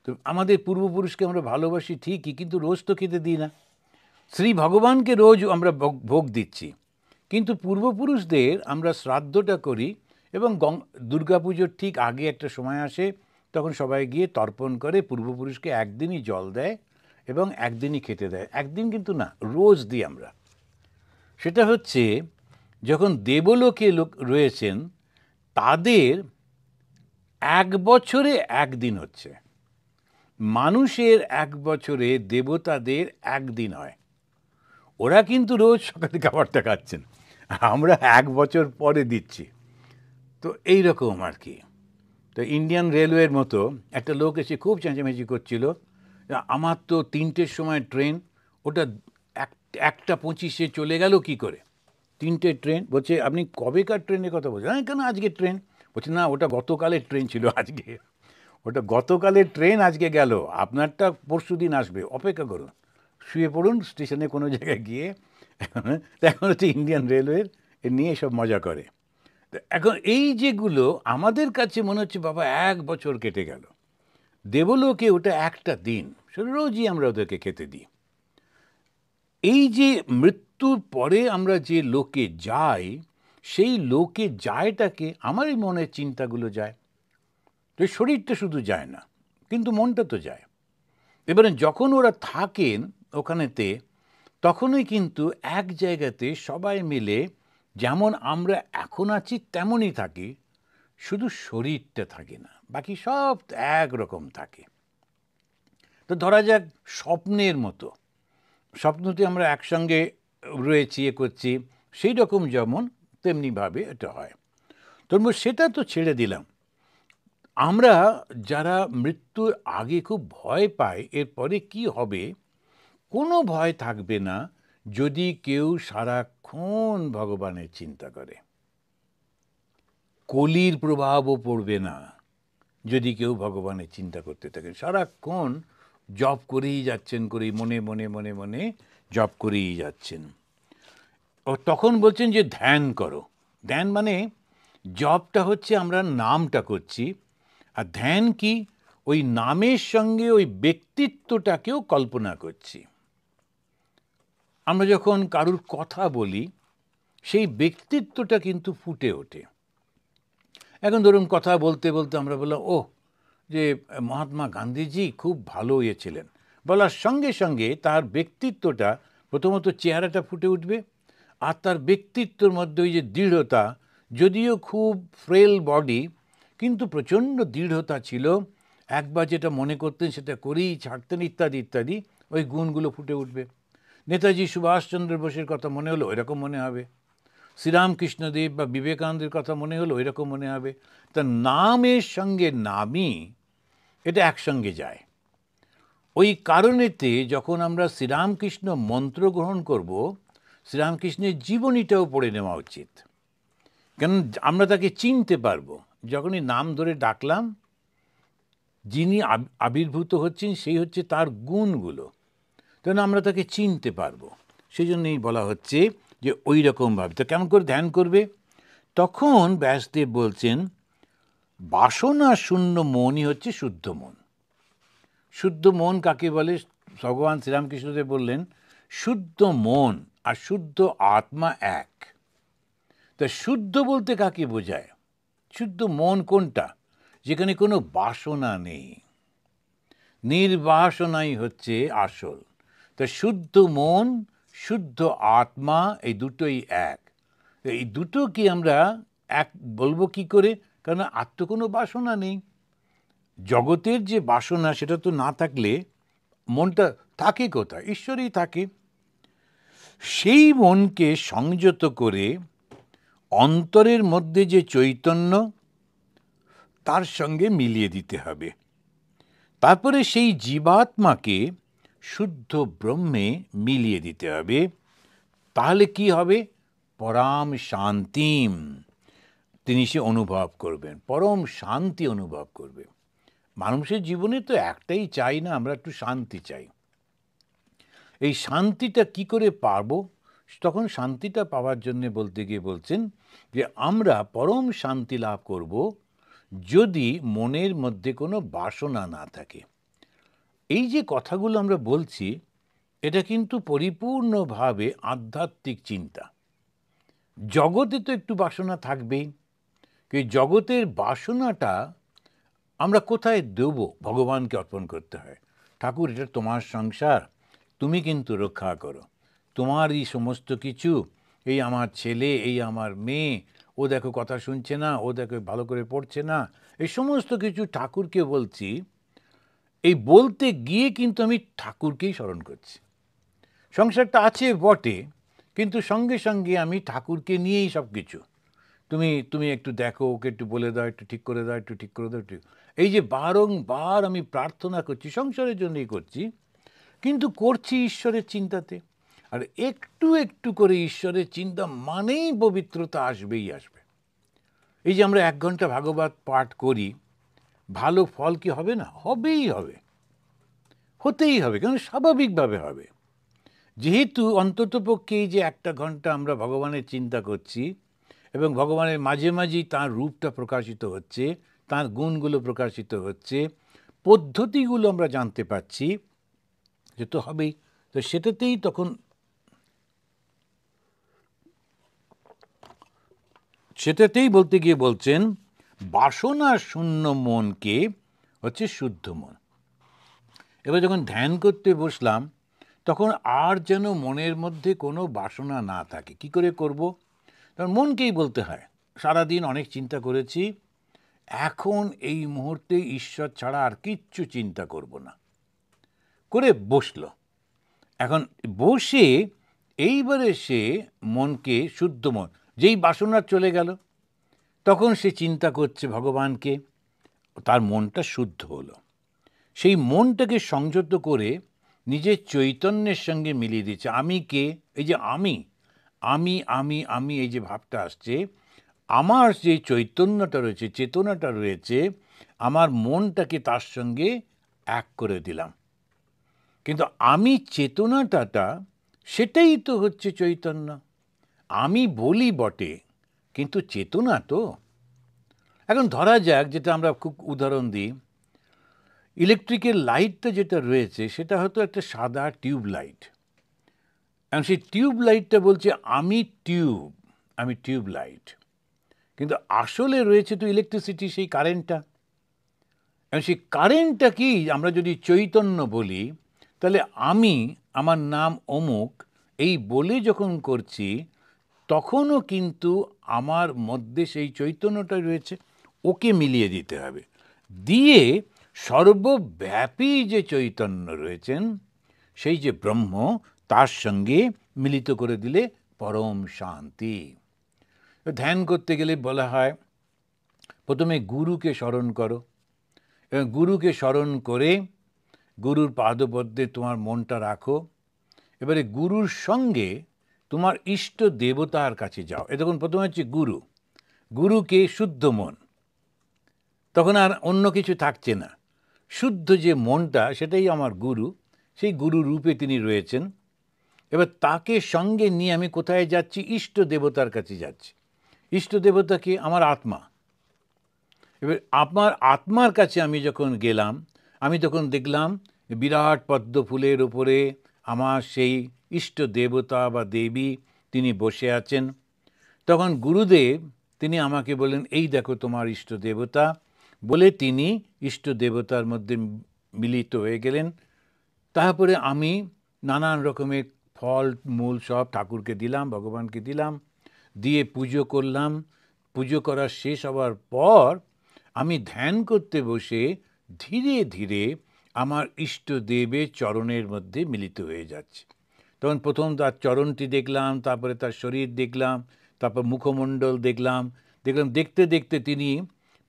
তো আমাদের পূর্বপুরুষকে আমরা ভালোবাসি ঠিকই, কিন্তু রোজ তো খেতে দিই না। শ্রী ভগবানকে রোজ আমরা ভোগ দিচ্ছি, কিন্তু পূর্বপুরুষদের আমরা শ্রাদ্ধটা করি, এবং দুর্গাপুজোর ঠিক আগে একটা সময় আসে, তখন সবাই গিয়ে তর্পণ করে, পূর্বপুরুষকে একদিনই জল দেয় এবং একদিনই খেতে দেয়। একদিন কিন্তু না, রোজ দিই আমরা। সেটা হচ্ছে যখন দেবলোকে লোক রয়েছেন, তাদের এক বছরে একদিন হচ্ছে, মানুষের এক বছরে দেবতাদের একদিন হয়। ওরা কিন্তু রোজ সকালে খাবারটা খাচ্ছেন, আমরা এক বছর পরে দিচ্ছি। তো এই রকম আর কি। তো ইন্ডিয়ান রেলওয়ের মতো একটা লোক এসে খুব চেঁচামেচি করছিল, আমার তো 3টের সময় ট্রেন, ওটা 1:25 চলে গেল কি করে? 3টে ট্রেন, বলছে আপনি কবেকার ট্রেনের কথা বলছেন? হ্যাঁ কেন আজকে ট্রেন? বলছে না, ওটা গতকালের ট্রেন ছিল, আজকে ওটা গতকালের ট্রেন আজকে গেল, আপনারটা পরশু দিন আসবে, অপেক্ষা করুন, শুয়ে পড়ুন স্টেশনে কোনো জায়গায় গিয়ে। এখন হচ্ছে ইন্ডিয়ান রেলওয়ের নিয়ে সব মজা করে। এখন এই যেগুলো আমাদের কাছে মনে হচ্ছে বাবা 1 বছর কেটে গেল, দেবলোকে ওটা একটা দিন, রোজই আমরা ওদেরকে খেতে দিই। এই যে মৃত্যুর পরে আমরা যে লোকে যাই, সেই লোকে যায়টাকে আমারই মনের চিন্তাগুলো যায়। তো শরীরটা শুধু যায় না, কিন্তু মনটা তো যায়। এবারে যখন ওরা থাকেন ওখানেতে, তখনই কিন্তু এক জায়গাতে সবাই মিলে যেমন আমরা এখন আছি তেমনই থাকি, শুধু শরীরটা থাকে না, বাকি সব একরকম থাকে। তো ধরা যাক স্বপ্নের মতো, স্বপ্নতে আমরা একসঙ্গে রয়েছি, করছি, সেই রকম যেমন তেমনিভাবে এটা হয়। তবু সেটা তো ছেড়ে দিলাম। আমরা যারা মৃত্যুর আগে খুব ভয় পাই এরপরে কি হবে, কোনো ভয় থাকবে না যদি কেউ সারাক্ষণ ভগবানের চিন্তা করে। কলির প্রভাবও পড়বে না যদি কেউ ভগবানের চিন্তা করতে থাকে। সারাক্ষণ জপ করেই যাচ্ছেন, করেই মনে মনে মনে মনে জপ করেই যাচ্ছেন। ও তখন বলছেন যে ধ্যান করো। ধ্যান মানে জপটা হচ্ছে আমরা নামটা করছি, আর ধ্যান কি, ওই নামের সঙ্গে ওই ব্যক্তিত্বটাকেও কল্পনা করছি। আমরা যখন কারুর কথা বলি, সেই ব্যক্তিত্বটা কিন্তু ফুটে ওঠে। এখন ধরুন কথা বলতে বলতে আমরা বললাম, ও যে মহাত্মা গান্ধীজি খুব ভালো ছিলেন, বলার সঙ্গে সঙ্গে তার ব্যক্তিত্বটা, প্রথমত চেহারাটা ফুটে উঠবে, আর তার ব্যক্তিত্বের মধ্যে ওই যে দৃঢ়তা, যদিও খুব ফ্রেল বডি, কিন্তু প্রচণ্ড দৃঢ়তা ছিল। একবার যেটা মনে করতেন সেটা করেই ছাড়তেন, ইত্যাদি ইত্যাদি, ওই গুণগুলো ফুটে উঠবে। নেতাজি সুভাষচন্দ্র বোসের কথা মনে হলো, এরকম মনে হবে। শ্রীরামকৃষ্ণদেব বা বিবেকানন্দের কথা মনে হলো, এরকম মনে হবে। তা নামের সঙ্গে নামই এটা একসঙ্গে যায়। ওই কারণেতে যখন আমরা শ্রীরামকৃষ্ণ মন্ত্র গ্রহণ করব, শ্রীরামকৃষ্ণের জীবনীটাও পড়ে নেওয়া উচিত, কেন আমরা তাকে চিনতে পারবো। যখনই নাম ধরে ডাকলাম, যিনি আবির্ভূত হচ্ছেন সেই হচ্ছে তার গুণগুলো, তখন আমরা তাকে চিনতে পারবো। সেই জন্যই বলা হচ্ছে যে ওই রকমভাবে। তো কেমন করে ধ্যান করবে? তখন ব্যাসদেব বলছেন, বাসনা শূন্য মনই হচ্ছে শুদ্ধ মন। শুদ্ধ মন কাকে বলে? ভগবান শ্রীরামকৃষ্ণদেব বললেন, শুদ্ধ মন আর শুদ্ধ আত্মা এক। তা শুদ্ধ বলতে কাকে বোঝায়? শুদ্ধ মন কোনটা? যেখানে কোনো বাসনা নেই, নির্বাসনাই হচ্ছে আসল। তা শুদ্ধ মন, শুদ্ধ আত্মা, এই দুটোই এক। এই দুটো কি আমরা এক বলবো কি করে? কারণ আর তো কোনো বাসনা নেই। জগতের যে বাসনা, সেটা তো না থাকলে মনটা থাকে কোথায়? ঈশ্বরই থাকে। সেই মনকে সংযত করে অন্তরের মধ্যে যে চৈতন্য, তার সঙ্গে মিলিয়ে দিতে হবে। তারপরে সেই জীবাত্মাকে শুদ্ধ ব্রহ্মে মিলিয়ে দিতে হবে। তাহলে কি হবে? পরম শান্তিম তিনি সে অনুভব করবেন, পরম শান্তি অনুভব করবে। মানুষের জীবনে তো একটাই চাই না, আমরা একটু শান্তি চাই। এই শান্তিটা কি করে পাবো? তখন শান্তিটা পাওয়ার জন্য বলতে গিয়ে বলছেন যে আমরা পরম শান্তি লাভ করব যদি মনের মধ্যে কোনো বাসনা না থাকে। এই যে কথাগুলো আমরা বলছি, এটা কিন্তু পরিপূর্ণভাবে আধ্যাত্মিক চিন্তা। জগতে তো একটু বাসনা থাকবেই, কিন্তু জগতের বাসনাটা আমরা কোথায় দেব? ভগবানকে অর্পণ করতে হয়। ঠাকুর, এটা তোমার সংসার, তুমি কিন্তু রক্ষা করো। তোমার এই সমস্ত কিছু, এই আমার ছেলে, এই আমার মেয়ে, ও দেখো কথা শুনছে না, ও দেখো ভালো করে পড়ছে না, এই সমস্ত কিছু ঠাকুরকে বলছি। এই বলতে গিয়ে কিন্তু আমি ঠাকুরকেই স্মরণ করছি। সংসারটা আছে বটে, কিন্তু সঙ্গে সঙ্গে আমি ঠাকুরকে নিয়েই সব কিছু। তুমি একটু দেখো, ওকে একটু বলে দাও, একটু ঠিক করে দাও, একটু ঠিক করে দাও, একটু। এই যে বারংবার আমি প্রার্থনা করছি, সংসারের জন্যই করছি, কিন্তু করছি ঈশ্বরের চিন্তাতে। আর একটু একটু করে ঈশ্বরের চিন্তা মানেই পবিত্রতা আসবেই আসবে। এই যে আমরা 1 ঘন্টা ভাগবত পাঠ করি, ভালো ফল কি হবে না? হবেই হবে, হতেই হবে, কারণ স্বাভাবিকভাবে হবে। যেহেতু অন্ততপক্ষে এই যে 1 ঘন্টা আমরা ভগবানের চিন্তা করছি, এবং ভগবানের মাঝে মাঝেই তাঁর রূপটা প্রকাশিত হচ্ছে, তাঁর গুণগুলো প্রকাশিত হচ্ছে, পদ্ধতিগুলো আমরা জানতে পারছি, যে তো হবেই। তো সেটাতেই তখন সেটাতেই বলতে গিয়ে বলছেন বাসনা শূন্য মনকে হচ্ছে শুদ্ধ মন। এবার যখন ধ্যান করতে বসলাম তখন আর যেন মনের মধ্যে কোনো বাসনা না থাকে। কি করে করব? তখন মনকেই বলতে হয়, সারাদিন অনেক চিন্তা করেছি, এখন এই মুহূর্তে ঈশ্বর ছাড়া আর কিচ্ছু চিন্তা করব না, করে বসলো। এখন বসে এইবারে সে মনকে শুদ্ধ মন, যেই বাসনা চলে গেল তখন সে চিন্তা করছে ভগবানকে, তার মনটা শুদ্ধ হলো। সেই মনটাকে সংযত করে নিজের চৈতন্যের সঙ্গে মিলিয়ে দিচ্ছে। আমি কে? এই যে আমি আমি আমি আমি এই যে ভাবটা আসছে, আমার যে চৈতন্যটা রয়েছে, চেতনাটা রয়েছে, আমার মনটাকে তার সঙ্গে এক করে দিলাম। কিন্তু আমি চেতনাটা সেটাই তো হচ্ছে চৈতন্য। আমি বলি বটে, কিন্তু চেতনা তো। এখন ধরা যাক, যেটা আমরা খুব উদাহরণ দিই, ইলেকট্রিকের লাইটটা যেটা রয়েছে সেটা হয়তো একটা সাদা টিউব লাইট। এবং সেই টিউব লাইটটা বলছে আমি টিউব লাইট, কিন্তু আসলে রয়েছে তো ইলেকট্রিসিটি, সেই কারেন্টটা। এবং সেই কারেন্টটা কি আমরা যদি চৈতন্য বলি, তাহলে আমি, আমার নাম অমুক, এই বলে যখন করছি তখনও কিন্তু আমার মধ্যে সেই চৈতন্যটা রয়েছে, ওকে মিলিয়ে দিতে হবে। দিয়ে সর্বব্যাপী যে চৈতন্য রয়েছেন, সেই যে ব্রহ্ম, তার সঙ্গে মিলিত করে দিলে পরম শান্তি। ধ্যান করতে গেলে বলা হয় প্রথমে গুরুকে স্মরণ করো, এবং গুরুকে স্মরণ করে গুরুর পাদপদ্মে তোমার মনটা রাখো। এবারে গুরুর সঙ্গে তোমার ইষ্ট দেবতার কাছে যাও। তখন প্রথমে হচ্ছে গুরু, গুরুকে শুদ্ধ মন, তখন আর অন্য কিছু থাকছে না, শুদ্ধ যে মনটা সেটাই আমার গুরু, সেই গুরু রূপে তিনি রয়েছেন। এবার তাকে সঙ্গে নিয়ে আমি কোথায় যাচ্ছি? ইষ্ট দেবতার কাছে যাচ্ছি। ইষ্ট দেবতাকে আমার আত্মা। এবার আমার আত্মার কাছে আমি যখন গেলাম, আমি তখন দেখলাম বিরাট পদ্ম ফুলের ওপরে আমার সেই ইষ্ট দেবতা বা দেবী তিনি বসে আছেন। তখন গুরুদেব তিনি আমাকে বললেন, এই দেখো তোমার ইষ্ট দেবতা, বলে তিনি ইষ্ট দেবতার মধ্যে মিলিত হয়ে গেলেন। তারপরে আমি নানান রকমের ফল মূল সব ঠাকুরকে দিলাম, ভগবানকে দিলাম, দিয়ে পুজো করলাম। পুজো করা শেষ হওয়ার পর আমি ধ্যান করতে বসে ধীরে ধীরে আমার ইষ্টদেবের চরণের মধ্যে মিলিত হয়ে যাচ্ছে। তখন প্রথম তার চরণটি দেখলাম, তারপরে তার শরীর দেখলাম, তারপর মুখমণ্ডল দেখলাম। দেখতে দেখতে তিনি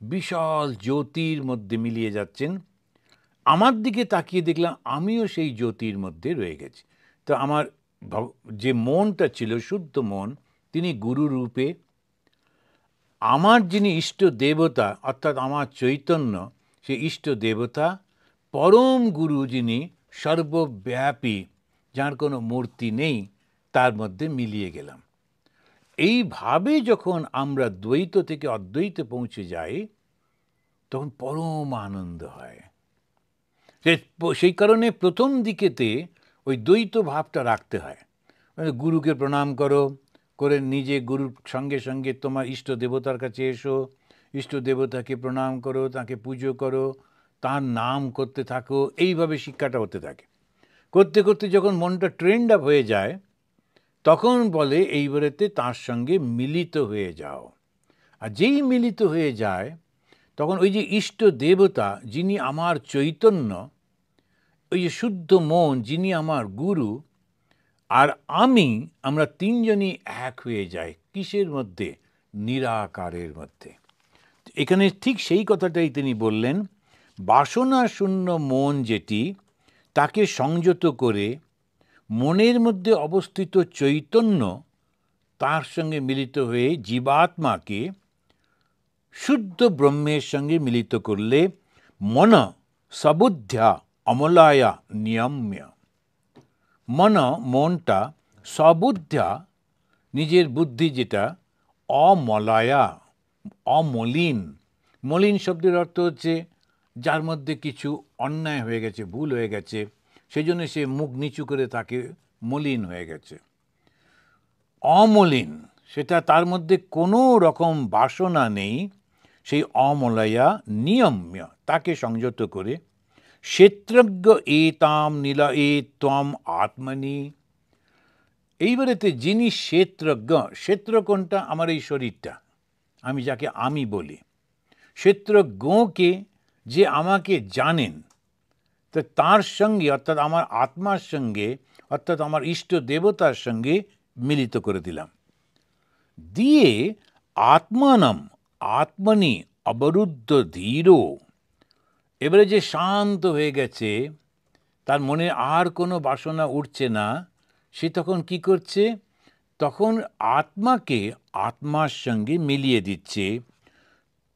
বিশাল জ্যোতির মধ্যে মিলিয়ে যাচ্ছেন। আমার দিকে তাকিয়ে দেখলাম আমিও সেই জ্যোতির মধ্যে রয়ে গেছি। তো আমার যে মনটা ছিল শুদ্ধ মন, তিনি গুরু রূপে, আমার যিনি ইষ্ট দেবতা অর্থাৎ আমার চৈতন্য, সেই ইষ্ট দেবতা পরম গুরু যিনি সর্বব্যাপী, যার কোনো মূর্তি নেই, তার মধ্যে মিলিয়ে গেলাম। এইভাবে যখন আমরা দ্বৈত থেকে অদ্বৈতে পৌঁছে যাই তখন পরম আনন্দ হয়। সেই কারণে প্রথম দিকেতে ওই দ্বৈত ভাবটা রাখতে হয়। গুরুকে প্রণাম করো, করে নিজে গুরুর সঙ্গে সঙ্গে তোমার ইষ্ট দেবতার কাছে এসো, ইষ্ট দেবতাকে প্রণাম করো, তাকে পুজো করো, তার নাম করতে থাকো। এইভাবে শিক্ষাটা হতে থাকে। করতে করতে যখন মনটা ট্রেন্ড আপ হয়ে যায় তখন বলে এইবারেতে তার সঙ্গে মিলিত হয়ে যাও। আর যেই মিলিত হয়ে যায় তখন ওই যে ইষ্ট দেবতা যিনি আমার চৈতন্য, ওই যে শুদ্ধ মন যিনি আমার গুরু, আর আমরা তিনজনই এক হয়ে যাই। কিসের মধ্যে? নিরাকারের মধ্যে। এখানে ঠিক সেই কথাটাই তিনি বললেন, বাসনা শূন্য মন যেটি, তাকে সংযত করে মনের মধ্যে অবস্থিত চৈতন্য তার সঙ্গে মিলিত হয়ে জীবাত্মাকে শুদ্ধ ব্রহ্মের সঙ্গে মিলিত করলে মন সবুদ্ধা অমলায়া নিয়ম্য। মনটা সবুদ্ধা, নিজের বুদ্ধি যেটা, অমলায়া, অমলিন। মলিন শব্দের অর্থ হচ্ছে যার মধ্যে কিছু অন্যায় হয়ে গেছে, ভুল হয়ে গেছে, সেই জন্য সে মুখ নিচু করে তাকে মলিন হয়ে গেছে। অমলিন, সেটা তার মধ্যে কোনো রকম বাসনা নেই, সেই অমলয়া নিয়ম্য তাকে সংযত করে ক্ষেত্রজ্ঞ এতাম নীলা এ ত্বম আত্মনি। এইবারেতে যিনি ক্ষেত্রজ্ঞ, ক্ষেত্র কোনটা? আমার এই শরীরটা, আমি যাকে আমি বলি। ক্ষেত্রজ্ঞকে যে আমাকে জানেন, তো তার সঙ্গে অর্থাৎ আমার আত্মার সঙ্গে অর্থাৎ আমার ইষ্ট দেবতার সঙ্গে মিলিত করে দিলাম। দিয়ে আত্মানম আত্মনি অবরুদ্ধ ধীর, এবারে যে শান্ত হয়ে গেছে, তার মনে আর কোনো বাসনা উঠছে না, সে তখন কি করছে? তখন আত্মাকে আত্মার সঙ্গে মিলিয়ে দিচ্ছে।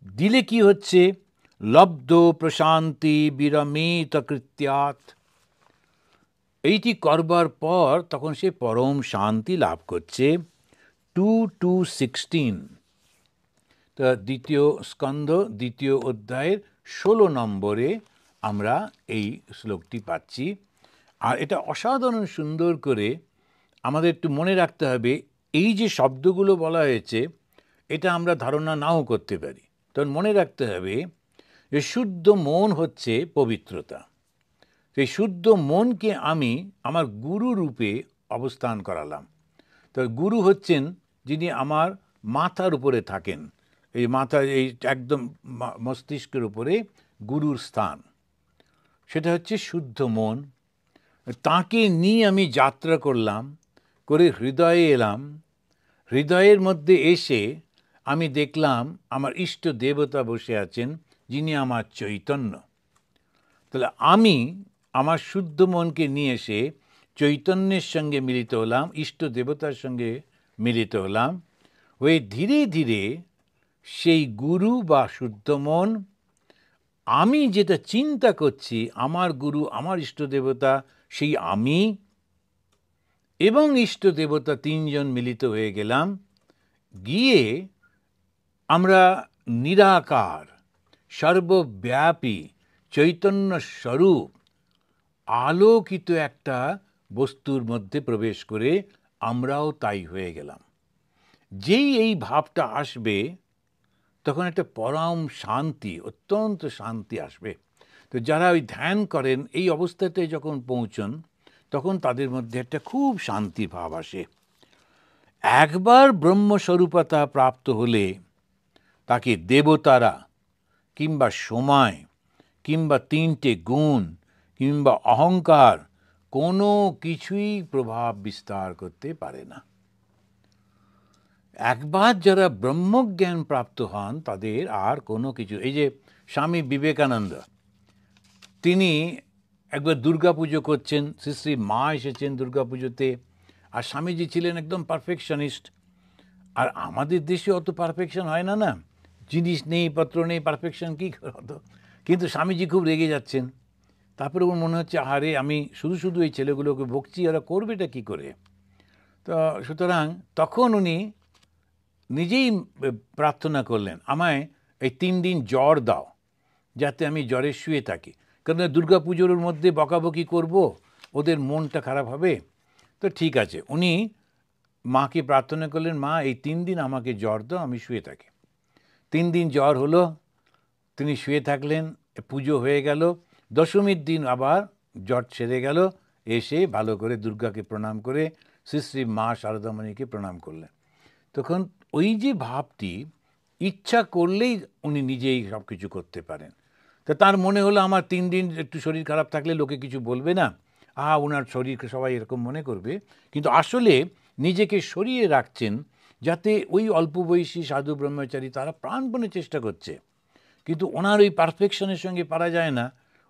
দিলে কি হচ্ছে? লব্ধ প্রশান্তি বিরমিত কৃত্যাৎ। এইটি করবার পর তখন সে পরম শান্তি লাভ করছে। 2:16 তা দ্বিতীয় স্কন্ধ দ্বিতীয় অধ্যায়ের 16 নম্বরে আমরা এই শ্লোকটি পাচ্ছি। আর এটা অসাধারণ সুন্দর করে আমাদের একটু মনে রাখতে হবে, এই যে শব্দগুলো বলা হয়েছে এটা আমরা ধারণা নাও করতে পারি। তখন মনে রাখতে হবে যে শুদ্ধ মন হচ্ছে পবিত্রতা। সেই শুদ্ধ মনকে আমি আমার গুরু রূপে অবস্থান করালাম। তো গুরু হচ্ছেন যিনি আমার মাথার উপরে থাকেন, এই মাথার এই একদম মস্তিষ্কের উপরে গুরুর স্থান, সেটা হচ্ছে শুদ্ধ মন। তাকে নিয়ে আমি যাত্রা করলাম, করে হৃদয়ে এলাম। হৃদয়ের মধ্যে এসে আমি দেখলাম আমার ইষ্ট দেবতা বসে আছেন, যিনি আমার চৈতন্য। তাহলে আমি আমার শুদ্ধ মনকে নিয়ে এসে চৈতন্যের সঙ্গে মিলিত হলাম, ইষ্ট দেবতার সঙ্গে মিলিত হলাম। হয়ে ধীরে ধীরে সেই গুরু বা শুদ্ধ মন, আমি যেটা চিন্তা করছি আমার গুরু আমার ইষ্ট দেবতা, সেই আমি এবং ইষ্ট দেবতা তিনজন মিলিত হয়ে গেলাম। গিয়ে আমরা নিরাকার সর্বব্যাপী চৈতন্য স্বরূপ আলোকিত একটা বস্তুর মধ্যে প্রবেশ করে আমরাও তাই হয়ে গেলাম। যেই এই ভাবটা আসবে তখন একটা পরম শান্তি, অত্যন্ত শান্তি আসবে। তো যারা ওই ধ্যান করেন এই অবস্থাতে যখন পৌঁছন তখন তাদের মধ্যে একটা খুব শান্তি ভাব আসে। একবার ব্রহ্মস্বরূপতা প্রাপ্ত হলে তাকে দেবতারা কিংবা সময় কিংবা তিনটে গুণ কিংবা অহংকার কোনো কিছুই প্রভাব বিস্তার করতে পারে না। একবার যারা ব্রহ্মজ্ঞান প্রাপ্ত হন তাদের আর কোনো কিছু, এই যে স্বামী বিবেকানন্দ, তিনি একবার দুর্গাপুজো করছেন, শ্রী শ্রী মা এসেছেন দুর্গাপুজোতে, আর স্বামীজি ছিলেন একদম পারফেকশনিস্ট। আর আমাদের দেশে অত পারফেকশন হয় না, না জিনিস নেই পত্র নেই, পারফেকশন কী হতো। কিন্তু স্বামীজি খুব রেগে যাচ্ছেন। তারপরে ওর মনে হচ্ছে আরে আমি শুধু শুধু এই ছেলেগুলোকে বকছি, ওরা করবেটা কী করে। তো সুতরাং তখন উনি নিজেই প্রার্থনা করলেন, আমায় এই 3 দিন জ্বর দাও যাতে আমি জ্বরে শুয়ে থাকি, কারণ দুর্গা পুজোর মধ্যে বকাবকি করব, ওদের মনটা খারাপ হবে। তো ঠিক আছে, উনি মাকে প্রার্থনা করলেন, মা এই 3 দিন আমাকে জ্বর দাও, আমি শুয়ে থাকি। 3 দিন জ্বর হলো, তিনি শুয়ে থাকলেন, পুজো হয়ে গেল। দশমীর দিন আবার জ্বর ছেড়ে গেল, এসে ভালো করে দুর্গাকে প্রণাম করে শ্রী শ্রী মা শারদামণিকে প্রণাম করলেন। তখন ওই যে ভাবটি, ইচ্ছা করলেই উনি নিজেই সব কিছু করতে পারেন। তা তার মনে হলো আমার 3 দিন একটু শরীর খারাপ থাকলে লোকে কিছু বলবে না, ওনার শরীরকে সবাই এরকম মনে করবে। কিন্তু আসলে নিজেকে সরিয়ে রাখছেন যাতে ওই অল্প বয়সী সাধু ব্রহ্মচারী তারা প্রাণপণে চেষ্টা করছে, কিন্তু ওনার ওই পারফেকশনের সঙ্গে পারা যায় না।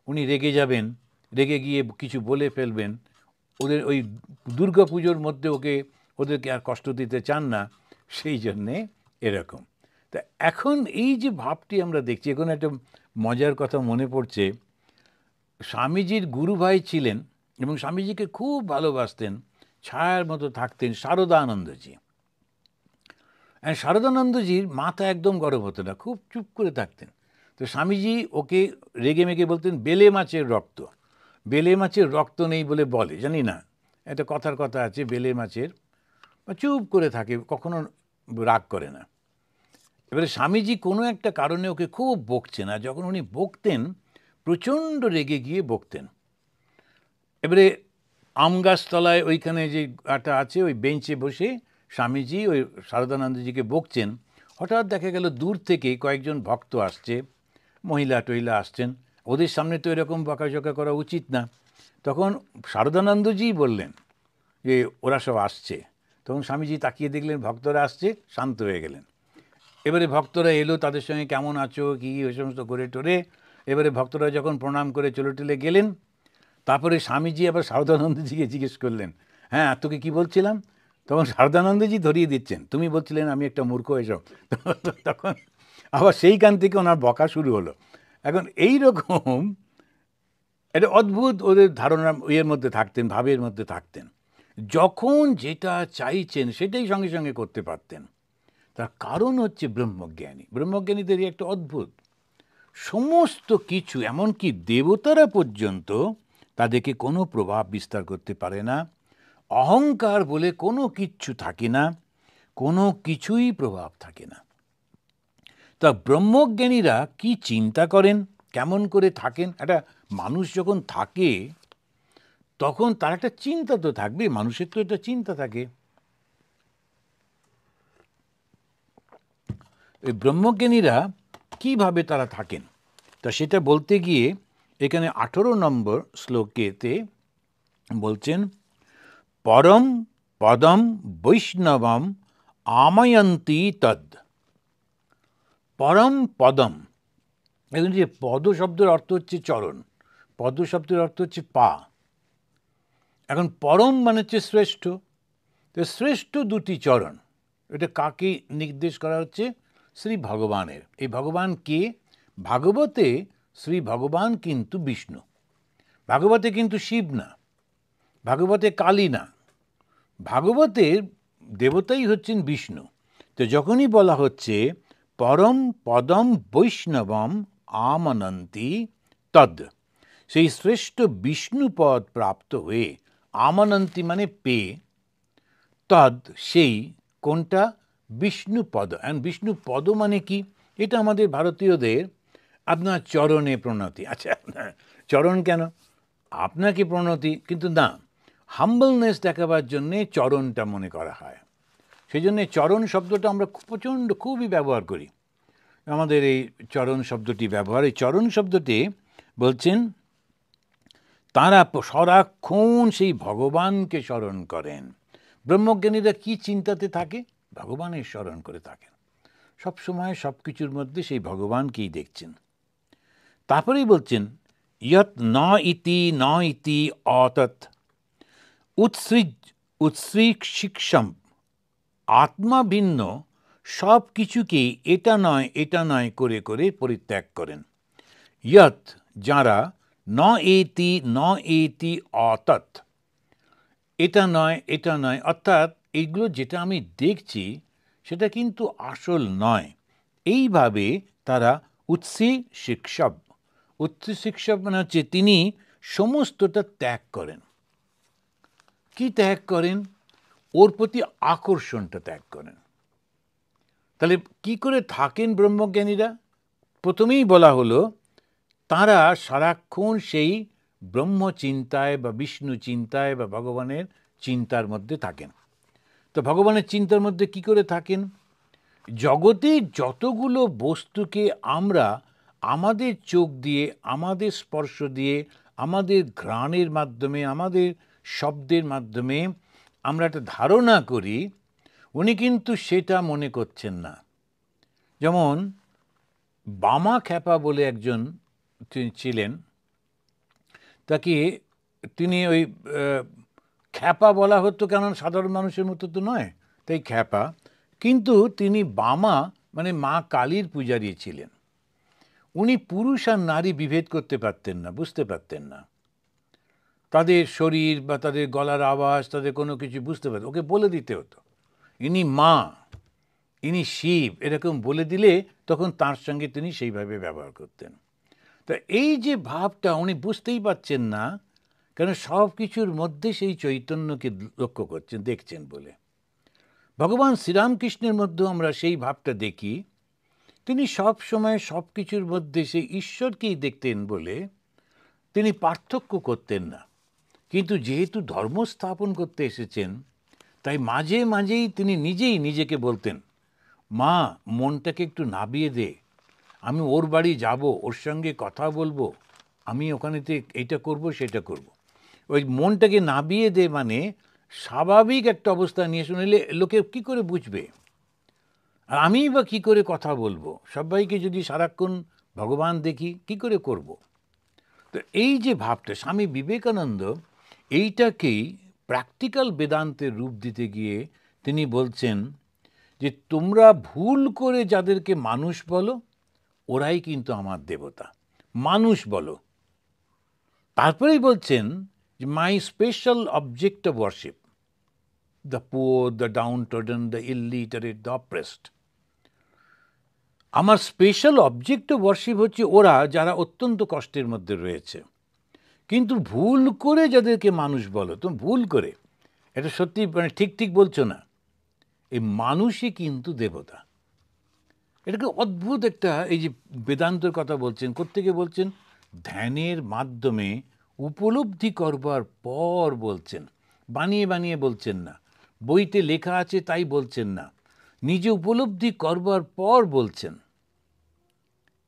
উনি রেগে যাবেন, রেগে গিয়ে কিছু বলে ফেলবেন, ওদের ওই দুর্গা পুজোর মধ্যে ওদেরকে আর কষ্ট দিতে চান না, সেই জন্যে এরকম। তা এখন এই যে ভাবটি আমরা দেখছি, এখন একটা মজার কথা মনে পড়ছে। স্বামীজির গুরু ভাই ছিলেন এবং স্বামীজিকে খুব ভালোবাসতেন, ছায়ার মতো থাকতেন শারদানন্দজি। শারদানন্দজির মাথা একদম গরম হতো না, খুব চুপ করে থাকতেন। তো স্বামীজি ওকে রেগে মেগে বলতেন বেলে মাছের রক্ত। বেলে মাছের রক্ত নেই বলে জানি না, একটা কথার কথা আছে বেলে মাছের, চুপ করে থাকে, কখনো রাগ করে না। এবারে স্বামীজি কোনো একটা কারণে ওকে খুব বকছেন, আর যখন উনি বকতেন প্রচণ্ড রেগে গিয়ে বকতেন। এবারে আম গাছতলায় ওইখানে যে একটা আছে ওই বেঞ্চে বসে স্বামীজি ওই শারদানন্দজিকে বকছেন। হঠাৎ দেখা গেল দূর থেকে কয়েকজন ভক্ত আসছে, মহিলা টহিলা আসছেন, ওদের সামনে তো এরকম বকাঝকা করা উচিত না। তখন শারদানন্দজি বললেন যে ওরা সব আসছে। তখন স্বামীজি তাকিয়ে দেখলেন ভক্তরা আসছে, শান্ত হয়ে গেলেন। এবারে ভক্তরা এলো, তাদের সঙ্গে কেমন আছো কী ওই সমস্ত করে টোরে, এবারে ভক্তরা যখন প্রণাম করে চলে টেলে গেলেন, তারপরে স্বামীজি আবার শারদানন্দজিকে জিজ্ঞেস করলেন, হ্যাঁ তোকে কি বলছিলাম? তখন শারদানন্দজি ধরিয়ে দিচ্ছেন, তুমি বলছিলেন আমি একটা মূর্খ এসব। তখন আবার সেইখান থেকে ওনার বকা শুরু হলো। এখন এই রকম একটা অদ্ভুত ওদের ধারণার ইয়ের মধ্যে থাকতেন, ভাবের মধ্যে থাকতেন। যখন যেটা চাইছেন সেটাই সঙ্গে সঙ্গে করতে পারতেন। তার কারণ হচ্ছে ব্রহ্মজ্ঞানী। ব্রহ্মজ্ঞানীদেরই একটা অদ্ভুত, সমস্ত কিছু এমনকি দেবতারা পর্যন্ত তাদেরকে কোনো প্রভাব বিস্তার করতে পারে না। অহংকার বলে কোনো কিচ্ছু থাকে না, কোনো কিছুই প্রভাব থাকে না। তা ব্রহ্মজ্ঞানীরা কি চিন্তা করেন, কেমন করে থাকেন? একটা মানুষ যখন থাকে তখন তার একটা চিন্তা তো থাকবে, মানুষের তো একটা চিন্তা থাকে। এই ব্রহ্মজ্ঞানীরা কিভাবে তারা থাকেন তা সেটা বলতে গিয়ে এখানে 18 নম্বর শ্লোকেতে বলছেন, পরম পদম বৈষ্ণবম আময়ন্তি তদ। পরম পদম, এখন যে পদ শব্দের অর্থ হচ্ছে চরণ, পদ শব্দের অর্থ হচ্ছে পা। এখন পরম মানে হচ্ছে শ্রেষ্ঠ, তো শ্রেষ্ঠ দুটি চরণ, এটা কাকে নির্দেশ করা হচ্ছে? শ্রী ভগবানের। এই ভগবান কে? ভাগবতে শ্রী ভগবান কিন্তু বিষ্ণু, ভাগবতে কিন্তু শিব না, ভাগবতে কালী না, ভাগবতের দেবতাই হচ্ছেন বিষ্ণু। তো যখনই বলা হচ্ছে পরম পদম বৈষ্ণবম আমানন্তি তদ, সেই শ্রেষ্ঠ বিষ্ণু পদ প্রাপ্ত হয়ে, আমানন্তি মানে পেয়ে, তদ সেই কোনটা? বিষ্ণু পদ। অ্যান্ড বিষ্ণু পদ মানে কি? এটা আমাদের ভারতীয়দের আপনার চরণে প্রণতি। আচ্ছা, চরণ কেন? আপনাকে প্রণতি, কিন্তু না, হাম্বলনেস দেখাবার জন্যে চরণটা মনে করা হয়। সেই জন্যে চরণ শব্দটা আমরা খুবই ব্যবহার করি। আমাদের এই চরণ শব্দটি ব্যবহার, এই চরণ শব্দটি বলছেন তারা সারাক্ষণ সেই ভগবানকে স্মরণ করেন। ব্রহ্মজ্ঞানীরা কি চিন্তাতে থাকে? ভগবানের স্মরণ করে থাকেন, সবসময় সব কিছুর মধ্যে সেই ভগবানকেই দেখছেন। তারপরেই বলছেন ইয়ৎ ন ইতি অতৎ উৎসৃক্ষিক্ষম, আত্মা ভিন্ন সব কিছুকেই এটা নয় করে করে পরিত্যাগ করেন। ইয়ৎ যারা, ন এতি অতৎ, এটা নয়, অর্থাৎ এইগুলো যেটা আমি দেখছি সেটা কিন্তু আসল নয়, এইভাবে তারা উৎসৃক্ষম মানে হচ্ছে তিনি সমস্তটা ত্যাগ করেন। কি ত্যাগ করেন? ওর প্রতি আকর্ষণটা ত্যাগ করেন। তাহলে কি করে থাকেন ব্রহ্মজ্ঞানীরা? প্রথমেই বলা হলো তারা সারাক্ষণ সেই ব্রহ্ম চিন্তায় বা বিষ্ণু চিন্তায় বা ভগবানের চিন্তার মধ্যে থাকেন। তো ভগবানের চিন্তার মধ্যে কি করে থাকেন? জগতের যতগুলো বস্তুকে আমরা আমাদের চোখ দিয়ে, আমাদের স্পর্শ দিয়ে, আমাদের ঘ্রাণের মাধ্যমে, আমাদের শব্দের মাধ্যমে আমরা একটা ধারণা করি, উনি কিন্তু সেটা মনে করছেন না। যেমন বামা খ্যাপা বলে একজন ছিলেন, তাকে তিনি ওই খ্যাপা বলা হতো, কারণ সাধারণ মানুষের মতো তো নয়, তাই খ্যাপা। কিন্তু তিনি বামা মানে মা কালীর পূজারী ছিলেন। উনি পুরুষ আর নারী বিভেদ করতে পারতেন না, বুঝতে পারতেন না। তাদের শরীর বা তাদের গলার আওয়াজ, তাদের কোনো কিছু বুঝতে পারতেন, ওকে বলে দিতে হতো ইনি মা, ইনি শিব, এরকম বলে দিলে তখন তার সঙ্গে তিনি সেইভাবে ব্যবহার করতেন। তা এই যে ভাবটা উনি বুঝতেই পারছেন না, কারণ সব কিছুর মধ্যে সেই চৈতন্যকে লক্ষ্য করছেন, দেখছেন বলে। ভগবান শ্রীরামকৃষ্ণের মধ্যেও আমরা সেই ভাবটা দেখি। তিনি সব সময় সব কিছুর মধ্যে সেই ঈশ্বরকেই দেখতেন বলে তিনি পার্থক্য করতেন না। কিন্তু যেহেতু ধর্ম স্থাপন করতে এসেছেন, তাই মাঝে মাঝেই তিনি নিজেই নিজেকে বলতেন, মা, মনটাকে একটু নাবিয়ে দে, আমি ওর বাড়ি যাব, ওর সঙ্গে কথা বলবো, আমি ওখানেতে এইটা করব সেটা করব। ওই মনটাকে নাবিয়ে দে মানে স্বাভাবিক একটা অবস্থা নিয়ে শুনলে লোকে কি করে বুঝবে, আর আমিই বা কী করে কথা বলবো, সবাইকে যদি সারাক্ষণ ভগবান দেখি কি করে করব। তো এই যে ভাবটা স্বামী বিবেকানন্দ এইটাকেই প্র্যাকটিক্যাল বেদান্তের রূপ দিতে গিয়ে তিনি বলছেন যে তোমরা ভুল করে যাদেরকে মানুষ বলো, ওরাই কিন্তু আমার দেবতা, মানুষ বলো। তারপরেই বলছেন যে my special object of worship the poor, the downtrodden, the illiterate, the oppressed. আমার স্পেশাল অবজেক্ট অফ ওয়ার্শিপ হচ্ছে ওরা যারা অত্যন্ত কষ্টের মধ্যে রয়েছে। কিন্তু ভুল করে যাদেরকে মানুষ বলো, তুমি ভুল করে, এটা সত্যি মানে ঠিক ঠিক বলছো না, এই মানুষই কিন্তু দেবতা। এটাকে অদ্ভুত একটা, এই যে বেদান্তের কথা বলছেন, কোত্থেকে বলছেন? ধ্যানের মাধ্যমে উপলব্ধি করবার পর বলছেন, বানিয়ে বানিয়ে বলছেন না, বইতে লেখা আছে তাই বলছেন না, নিজে উপলব্ধি করবার পর বলছেন।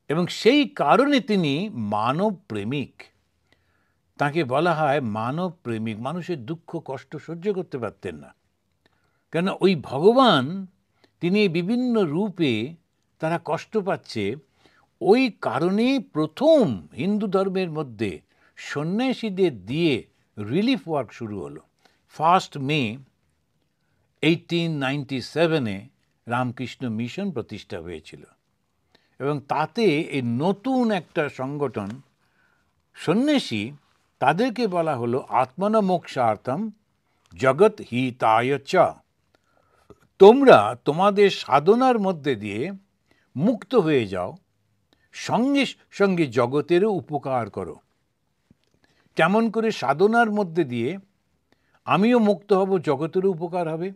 এবং সেই কারণে তিনি মানব প্রেমিক, তাকে বলা হয় মানব প্রেমিক। মানুষের দুঃখ কষ্ট সহ্য করতে পারতেন না, কেন ওই ভগবান তিনি বিভিন্ন রূপে তারা কষ্ট পাচ্ছে, ওই কারণে প্রথম হিন্দু ধর্মের মধ্যে সন্ন্যাসীদের দিয়ে রিলিফ ওয়ার্ক শুরু হলো। 1 মে 1897 রামকৃষ্ণ মিশন প্রতিষ্ঠা হয়েছিল, এবং তাতে এই নতুন একটা সংগঠন সন্ন্যাসী, তাদেরকে বলা হলো আত্মনমোক্ষার্থম জগৎ হিতায় চ। তোমরা তোমাদের সাধনার মধ্যে দিয়ে মুক্ত হয়ে যাও, সঙ্গে সঙ্গে জগতেরও উপকার করো। কেমন করে? সাধনার মধ্যে দিয়ে আমিও মুক্ত হব, জগতেরও উপকার হবে।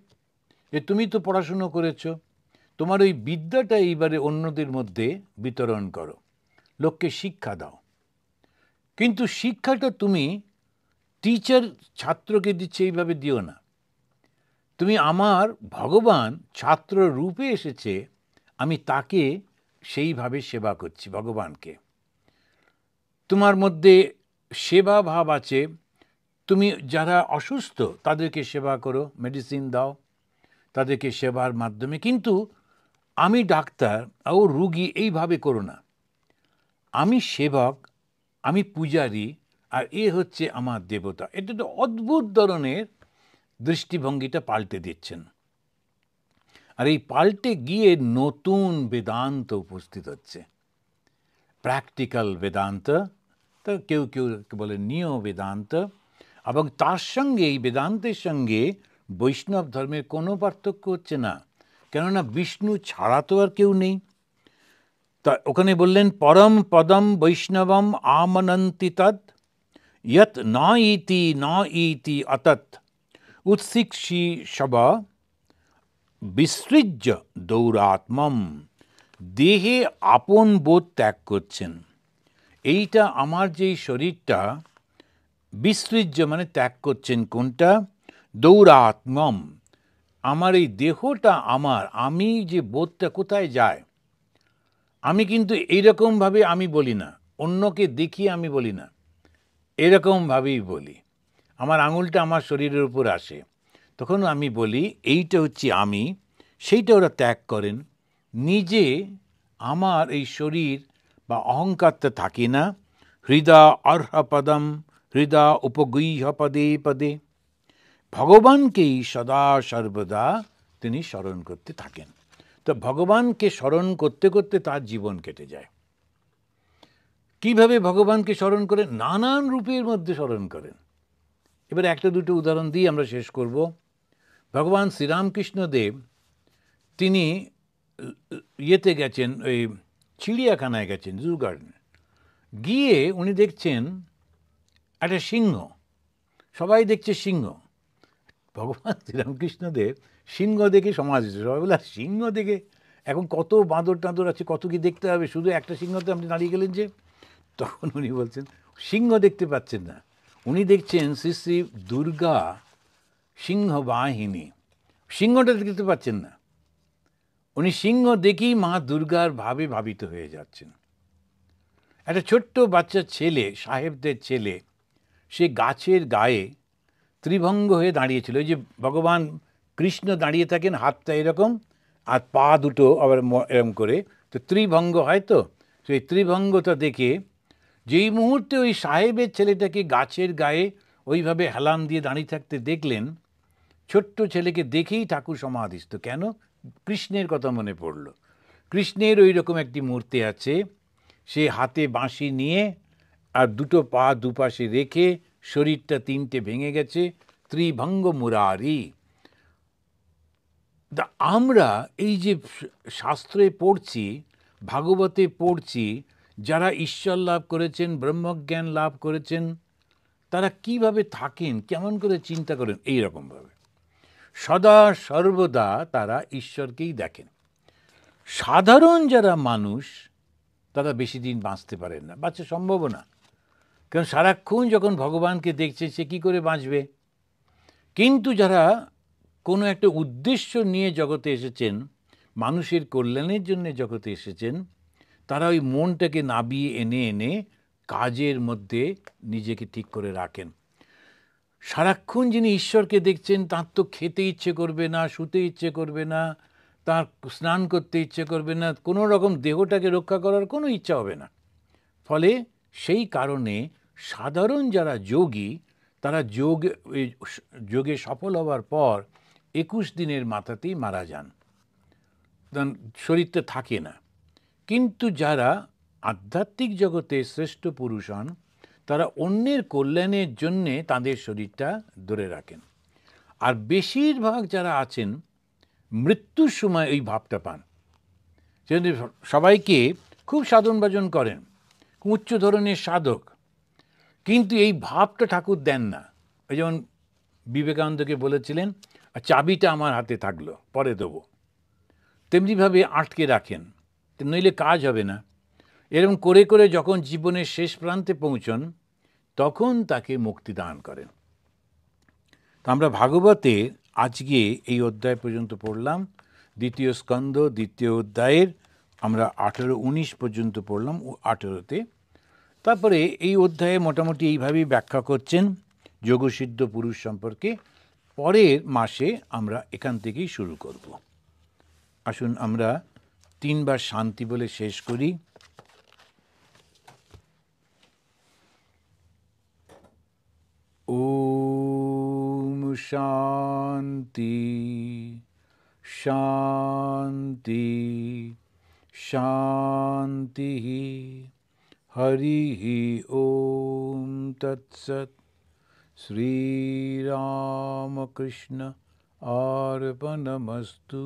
যে তুমি তো পড়াশুনো করেছ, তোমার ওই বিদ্যাটা এইবারে অন্যদের মধ্যে বিতরণ করো, লোককে শিক্ষা দাও। কিন্তু শিক্ষাটা তুমি টিচার ছাত্রকে দিচ্ছে এইভাবে দিও না। তুমি আমার ভগবান ছাত্র রূপে এসেছে, আমি তাকে সেইভাবে সেবা করছি, ভগবানকে। তোমার মধ্যে সেবা ভাব আছে, তুমি যারা অসুস্থ তাদেরকে সেবা করো, মেডিসিন দাও, তাদেরকে সেবার মাধ্যমে। কিন্তু আমি ডাক্তার ও রুগী এইভাবে করো না, আমি সেবক, আমি পূজারী, আর এ হচ্ছে আমার দেবতা। এটা তো অদ্ভুত ধরনের দৃষ্টিভঙ্গিটা পাল্টে দিচ্ছেন। আর এই পাল্টে গিয়ে নতুন বেদান্ত উপস্থিত হচ্ছে, প্র্যাকটিক্যাল বেদান্ত, তো কেউ কেউ বলে নিয় বেদান্ত। এবং তার সঙ্গে এই বেদান্তের সঙ্গে বৈষ্ণব ধর্মের কোনো পার্থক্য হচ্ছে না, কেননা বিষ্ণু ছাড়া তো আর কেউ নেই। তা ওখানে বললেন পরম পদম বৈষ্ণবম আমনন্তি তদ ইয়ৎ ন ইতি অতৎ উৎসিক্ষি সব বিসৃজ্য দৌরাত্মম। দেহে আপন বোধ ত্যাগ করছেন। এইটা আমার যেই শরীরটা, বিসৃজ্য মানে ত্যাগ করছেন কোনটা? দৌরাত্মম, আমার এই দেহটা আমার, আমি যে বোধটা কোথায় যায়। আমি কিন্তু এইরকমভাবে আমি বলি না, অন্যকে দেখিয়ে আমি বলি না, এরকমভাবেই বলি। আমার আঙুলটা আমার শরীরের উপর আসে, তখন আমি বলি এইটা হচ্ছে আমি, সেইটা ওরা ত্যাগ করেন। নিজে আমার এই শরীর বা অহংকারটা থাকে না। হৃদা অর্হপদম হৃদা উপগৃহ পদে পদে, ভগবানকেই সদা সর্বদা তিনি স্মরণ করতে থাকেন। তো ভগবানকে স্মরণ করতে করতে তার জীবন কেটে যায়। কিভাবে ভগবানকে স্মরণ করেন? নানান রূপের মধ্যে স্মরণ করেন। এবার একটা দুটো উদাহরণ দিয়ে আমরা শেষ করব। ভগবান শ্রীরামকৃষ্ণদেব তিনি ইয়েতে গেছেন, ওই চিড়িয়াখানায় গেছেন, জু গার্ডেনে গিয়ে উনি দেখছেন একটা সিংহ, সবাই দেখছে সিংহ। ভগবান শ্রীরামকৃষ্ণদেব সিংহ দেখে সমাধিস্থ। সবাই বলে সিংহ দেখে, এখন কত বাঁদর টাঁদর আছে, কত কি দেখতে হবে, শুধু একটা সিংহতে আপনি দাঁড়িয়ে গেলেন যে। তখন উনি বলছেন সিংহ দেখতে পাচ্ছেন না, উনি দেখছেন শ্রী শ্রী দুর্গা সিংহ বাহিনী, সিংহটা দেখতে পাচ্ছেন না, উনি সিংহ দেখেই মা দুর্গার ভাবে ভাবিত হয়ে যাচ্ছেন। একটা ছোট্ট বাচ্চা ছেলে, সাহেবদের ছেলে, সে গাছের গায়ে ত্রিভঙ্গ হয়ে দাঁড়িয়েছিল। ওই যে ভগবান কৃষ্ণ দাঁড়িয়ে থাকেন, হাতটা এরকম আর পা দুটো আবার এরকম করে, তো ত্রিভঙ্গ হয়। তো সেই ত্রিভঙ্গটা দেখে যেই মুহূর্তে ওই সাহেবের ছেলেটাকে গাছের গায়ে ওইভাবে হেলান দিয়ে দাঁড়িয়ে থাকতে দেখলেন, ছোট্ট ছেলেকে দেখেই ঠাকুর সমাধিস্থ। কেন? কৃষ্ণের কথা মনে পড়ল। কৃষ্ণের ওই রকম একটি মূর্তি আছে, সে হাতে বাঁশি নিয়ে আর দুটো পা দুপাশে রেখে, শরীরটা তিনটে ভেঙে গেছে, ত্রিভঙ্গ মুরারি। আমরা এই যে শাস্ত্রে পড়ছি, ভাগবতে পড়ছি, যারা ঈশ্বর লাভ করেছেন, ব্রহ্মজ্ঞান লাভ করেছেন, তারা কিভাবে থাকেন, কেমন করে চিন্তা করেন, এই রকমভাবে সদা সর্বদা তারা ঈশ্বরকেই দেখেন। সাধারণ যারা মানুষ তারা বেশি দিন বাঁচতে পারেন না, বাঁচা সম্ভব না। কারণ সারাক্ষণ যখন ভগবানকে দেখছে, সে কী করে বাঁচবে? কিন্তু যারা কোনো একটা উদ্দেশ্য নিয়ে জগতে এসেছেন, মানুষের কল্যাণের জন্য জগতে এসেছেন, তারা ওই মনটাকে নাবিয়ে এনে এনে কাজের মধ্যে নিজেকে ঠিক করে রাখেন। সারাক্ষণ যিনি ঈশ্বরকে দেখছেন, তার তো খেতে ইচ্ছে করবে না, শুতে ইচ্ছে করবে না, তার স্নান করতে ইচ্ছে করবে না, কোনো রকম দেহটাকে রক্ষা করার কোনো ইচ্ছা হবে না। ফলে সেই কারণে সাধারণ যারা যোগী, তারা যোগে সফল হওয়ার পর 21 দিনের মাথাতেই মারা যান, শরীরটা থাকে না। কিন্তু যারা আধ্যাত্মিক জগতে শ্রেষ্ঠ পুরুষ হন, তারা অন্যের কল্যাণের জন্যে তাদের শরীরটা ধরে রাখেন। আর বেশিরভাগ যারা আছেন, মৃত্যুর সময় ওই ভাবটা পান। সেজন্য সবাইকে খুব সাধন ভজন করেন, উচ্চ ধরনের সাধক, কিন্তু এই ভাবটা ঠাকুর দেন না। ওই যেমন বিবেকানন্দকে বলেছিলেন, চাবিটা আমার হাতে থাকলো, পরে দেবো, তেমনিভাবে আটকে রাখেন, নইলে কাজ হবে না। এরকম করে করে যখন জীবনের শেষ প্রান্তে পৌঁছন, তখন তাকে মুক্তি দান করেন। তো আমরা ভাগবতে আজকে এই অধ্যায় পর্যন্ত পড়লাম, দ্বিতীয় স্কন্ধ দ্বিতীয় অধ্যায়ের আমরা 18-19 পর্যন্ত পড়লাম, 18তে। তারপরে এই অধ্যায়ে মোটামুটি এইভাবেই ব্যাখ্যা করছেন যোগসিদ্ধ পুরুষ সম্পর্কে। পরের মাসে আমরা এখান থেকেই শুরু করব। আসুন আমরা 3 বার শান্তি বলে শেষ করি। ওম শান্তি শান্তি শান্তি। হরি ওম তৎসৎ। শ্রীরামকৃষ্ণ অর্পণমস্তু।